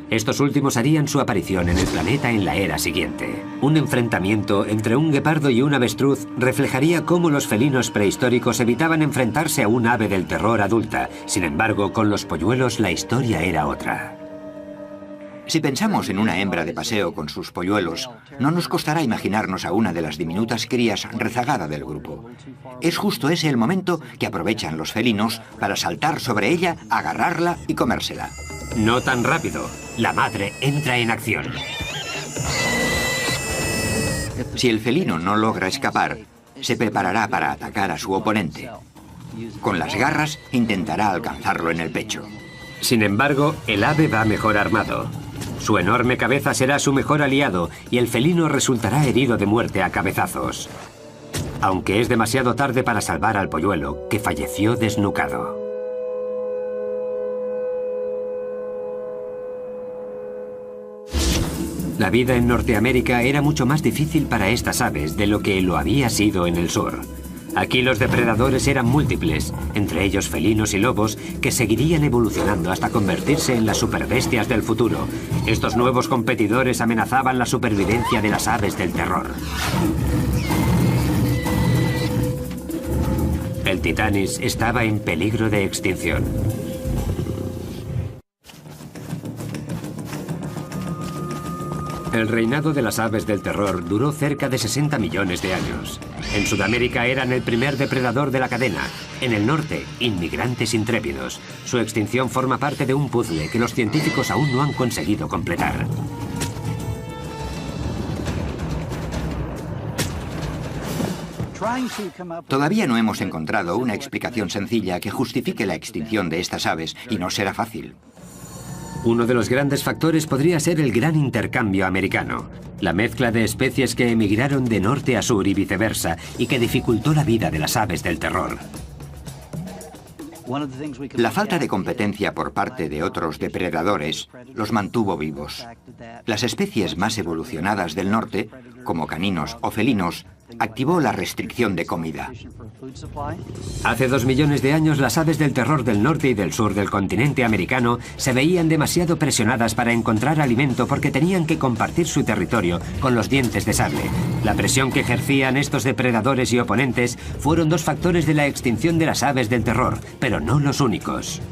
Estos últimos harían su aparición en el planeta en la era siguiente. Un enfrentamiento entre un guepardo y un avestruz reflejaría cómo los felinos prehistóricos evitaban enfrentarse a un ave del terror adulta. Sin embargo, con los polluelos la historia era otra. Si pensamos en una hembra de paseo con sus polluelos, no nos costará imaginarnos a una de las diminutas crías rezagada del grupo. Es justo ese el momento que aprovechan los felinos para saltar sobre ella, agarrarla y comérsela. No tan rápido. La madre entra en acción. Si el felino no logra escapar, se preparará para atacar a su oponente. Con las garras intentará alcanzarlo en el pecho. Sin embargo, el ave va mejor armado. Su enorme cabeza será su mejor aliado y el felino resultará herido de muerte a cabezazos. Aunque es demasiado tarde para salvar al polluelo, que falleció desnucado. La vida en Norteamérica era mucho más difícil para estas aves de lo que lo había sido en el sur. Aquí los depredadores eran múltiples, entre ellos felinos y lobos, que seguirían evolucionando hasta convertirse en las superbestias del futuro. Estos nuevos competidores amenazaban la supervivencia de las aves del terror. El Titanis estaba en peligro de extinción. El reinado de las aves del terror duró cerca de 60 millones de años. En Sudamérica eran el primer depredador de la cadena. En el norte, inmigrantes intrépidos. Su extinción forma parte de un puzzle que los científicos aún no han conseguido completar. Todavía no hemos encontrado una explicación sencilla que justifique la extinción de estas aves, y no será fácil. Uno de los grandes factores podría ser el gran intercambio americano, la mezcla de especies que emigraron de norte a sur y viceversa, y que dificultó la vida de las aves del terror. La falta de competencia por parte de otros depredadores los mantuvo vivos. Las especies más evolucionadas del norte, como caninos o felinos, activó la restricción de comida. Hace 2 millones de años las aves del terror del norte y del sur del continente americano se veían demasiado presionadas para encontrar alimento porque tenían que compartir su territorio con los dientes de sable. La presión que ejercían estos depredadores y oponentes fueron 2 factores de la extinción de las aves del terror, pero no los únicos.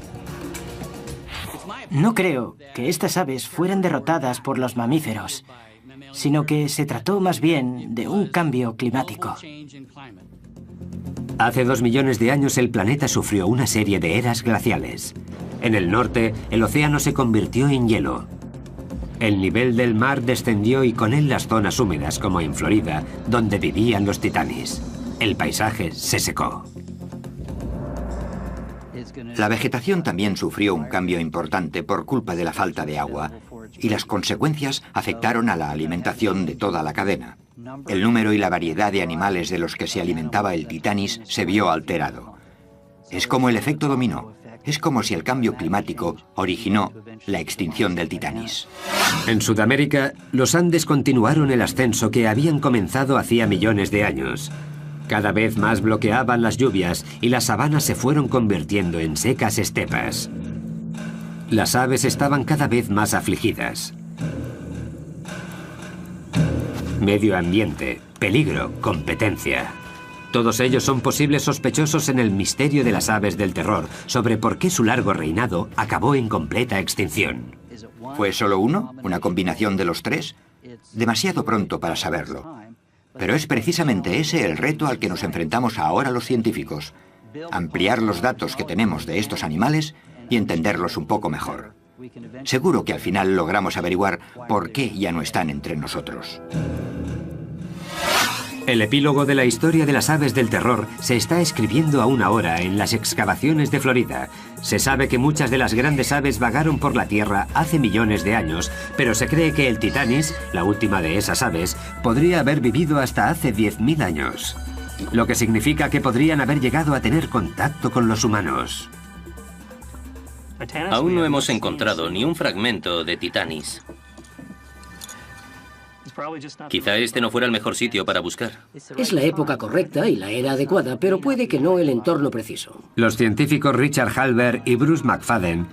No creo que estas aves fueran derrotadas por los mamíferos, sino que se trató más bien de un cambio climático. Hace 2 millones de años el planeta sufrió una serie de eras glaciales. En el norte, el océano se convirtió en hielo. El nivel del mar descendió y con él las zonas húmedas, como en Florida, donde vivían los titanis. El paisaje se secó. La vegetación también sufrió un cambio importante por culpa de la falta de agua, y las consecuencias afectaron a la alimentación de toda la cadena. El número y la variedad de animales de los que se alimentaba el Titanis se vio alterado. Es como el efecto dominó. Es como si el cambio climático originó la extinción del Titanis. En Sudamérica, los Andes continuaron el ascenso que habían comenzado hacía millones de años. Cada vez más bloqueaban las lluvias y las sabanas se fueron convirtiendo en secas estepas. Las aves estaban cada vez más afligidas. Medio ambiente, peligro, competencia. Todos ellos son posibles sospechosos en el misterio de las aves del terror sobre por qué su largo reinado acabó en completa extinción. ¿Fue solo uno? ¿Una combinación de los tres? Demasiado pronto para saberlo. Pero es precisamente ese el reto al que nos enfrentamos ahora los científicos. Ampliar los datos que tenemos de estos animales y entenderlos un poco mejor. Seguro que al final logramos averiguar por qué ya no están entre nosotros. El epílogo de la historia de las aves del terror se está escribiendo aún ahora en las excavaciones de Florida. Se sabe que muchas de las grandes aves vagaron por la Tierra hace millones de años, pero se cree que el Titanis, la última de esas aves, podría haber vivido hasta hace 10.000 años. Lo que significa que podrían haber llegado a tener contacto con los humanos. Aún no hemos encontrado ni un fragmento de Titanis. Quizá este no fuera el mejor sitio para buscar. Es la época correcta y la era adecuada, pero puede que no el entorno preciso. Los científicos Richard Halber y Bruce McFadden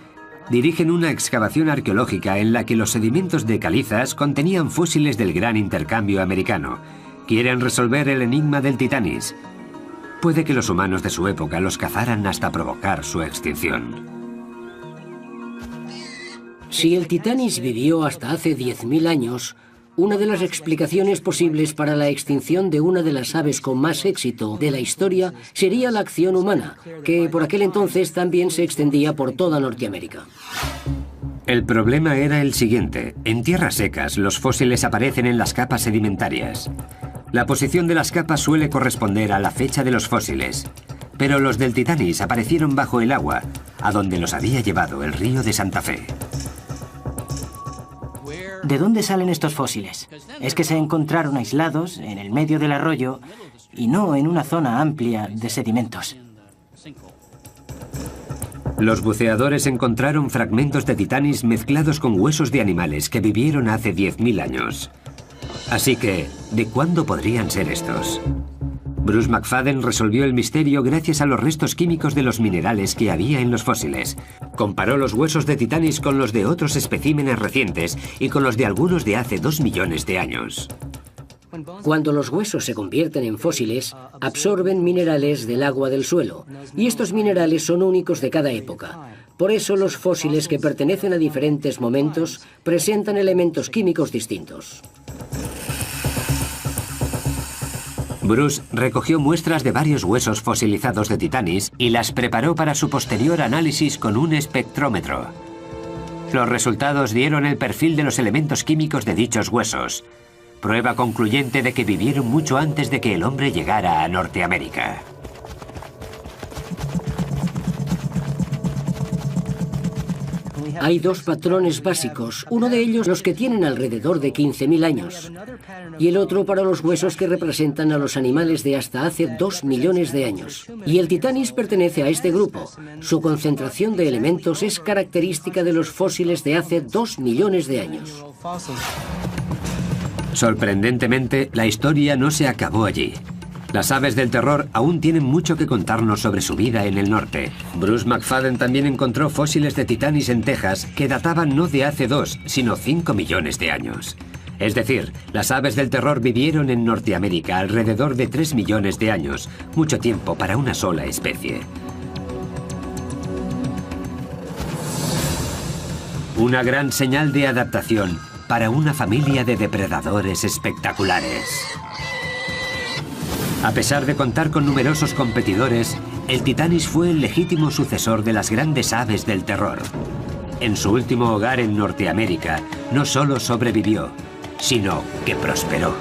dirigen una excavación arqueológica en la que los sedimentos de calizas contenían fósiles del gran intercambio americano. Quieren resolver el enigma del Titanis. Puede que los humanos de su época los cazaran hasta provocar su extinción. Si el Titanis vivió hasta hace 10.000 años, una de las explicaciones posibles para la extinción de una de las aves con más éxito de la historia sería la acción humana, que por aquel entonces también se extendía por toda Norteamérica. El problema era el siguiente. En tierras secas, los fósiles aparecen en las capas sedimentarias. La posición de las capas suele corresponder a la fecha de los fósiles. Pero los del Titanis aparecieron bajo el agua, a donde los había llevado el río de Santa Fe. ¿De dónde salen estos fósiles? Es que se encontraron aislados en el medio del arroyo y no en una zona amplia de sedimentos. Los buceadores encontraron fragmentos de Titanis mezclados con huesos de animales que vivieron hace 10.000 años. Así que, ¿de cuándo podrían ser estos? Bruce McFadden resolvió el misterio gracias a los restos químicos de los minerales que había en los fósiles. Comparó los huesos de Titanis con los de otros especímenes recientes y con los de algunos de hace 2 millones de años. Cuando los huesos se convierten en fósiles, absorben minerales del agua del suelo, y estos minerales son únicos de cada época. Por eso los fósiles que pertenecen a diferentes momentos presentan elementos químicos distintos. Bruce recogió muestras de varios huesos fosilizados de Titanis y las preparó para su posterior análisis con un espectrómetro. Los resultados dieron el perfil de los elementos químicos de dichos huesos, prueba concluyente de que vivieron mucho antes de que el hombre llegara a Norteamérica. Hay dos patrones básicos, uno de ellos los que tienen alrededor de 15.000 años, y el otro para los huesos que representan a los animales de hasta hace 2 millones de años. Y el Titanis pertenece a este grupo. Su concentración de elementos es característica de los fósiles de hace 2 millones de años. Sorprendentemente, la historia no se acabó allí. Las aves del terror aún tienen mucho que contarnos sobre su vida en el norte. Bruce McFadden también encontró fósiles de Titanis en Texas que databan no de hace 2, sino 5 millones de años. Es decir, las aves del terror vivieron en Norteamérica alrededor de 3 millones de años, mucho tiempo para una sola especie. Una gran señal de adaptación para una familia de depredadores espectaculares. A pesar de contar con numerosos competidores, el Titanis fue el legítimo sucesor de las grandes aves del terror. En su último hogar en Norteamérica, no solo sobrevivió, sino que prosperó.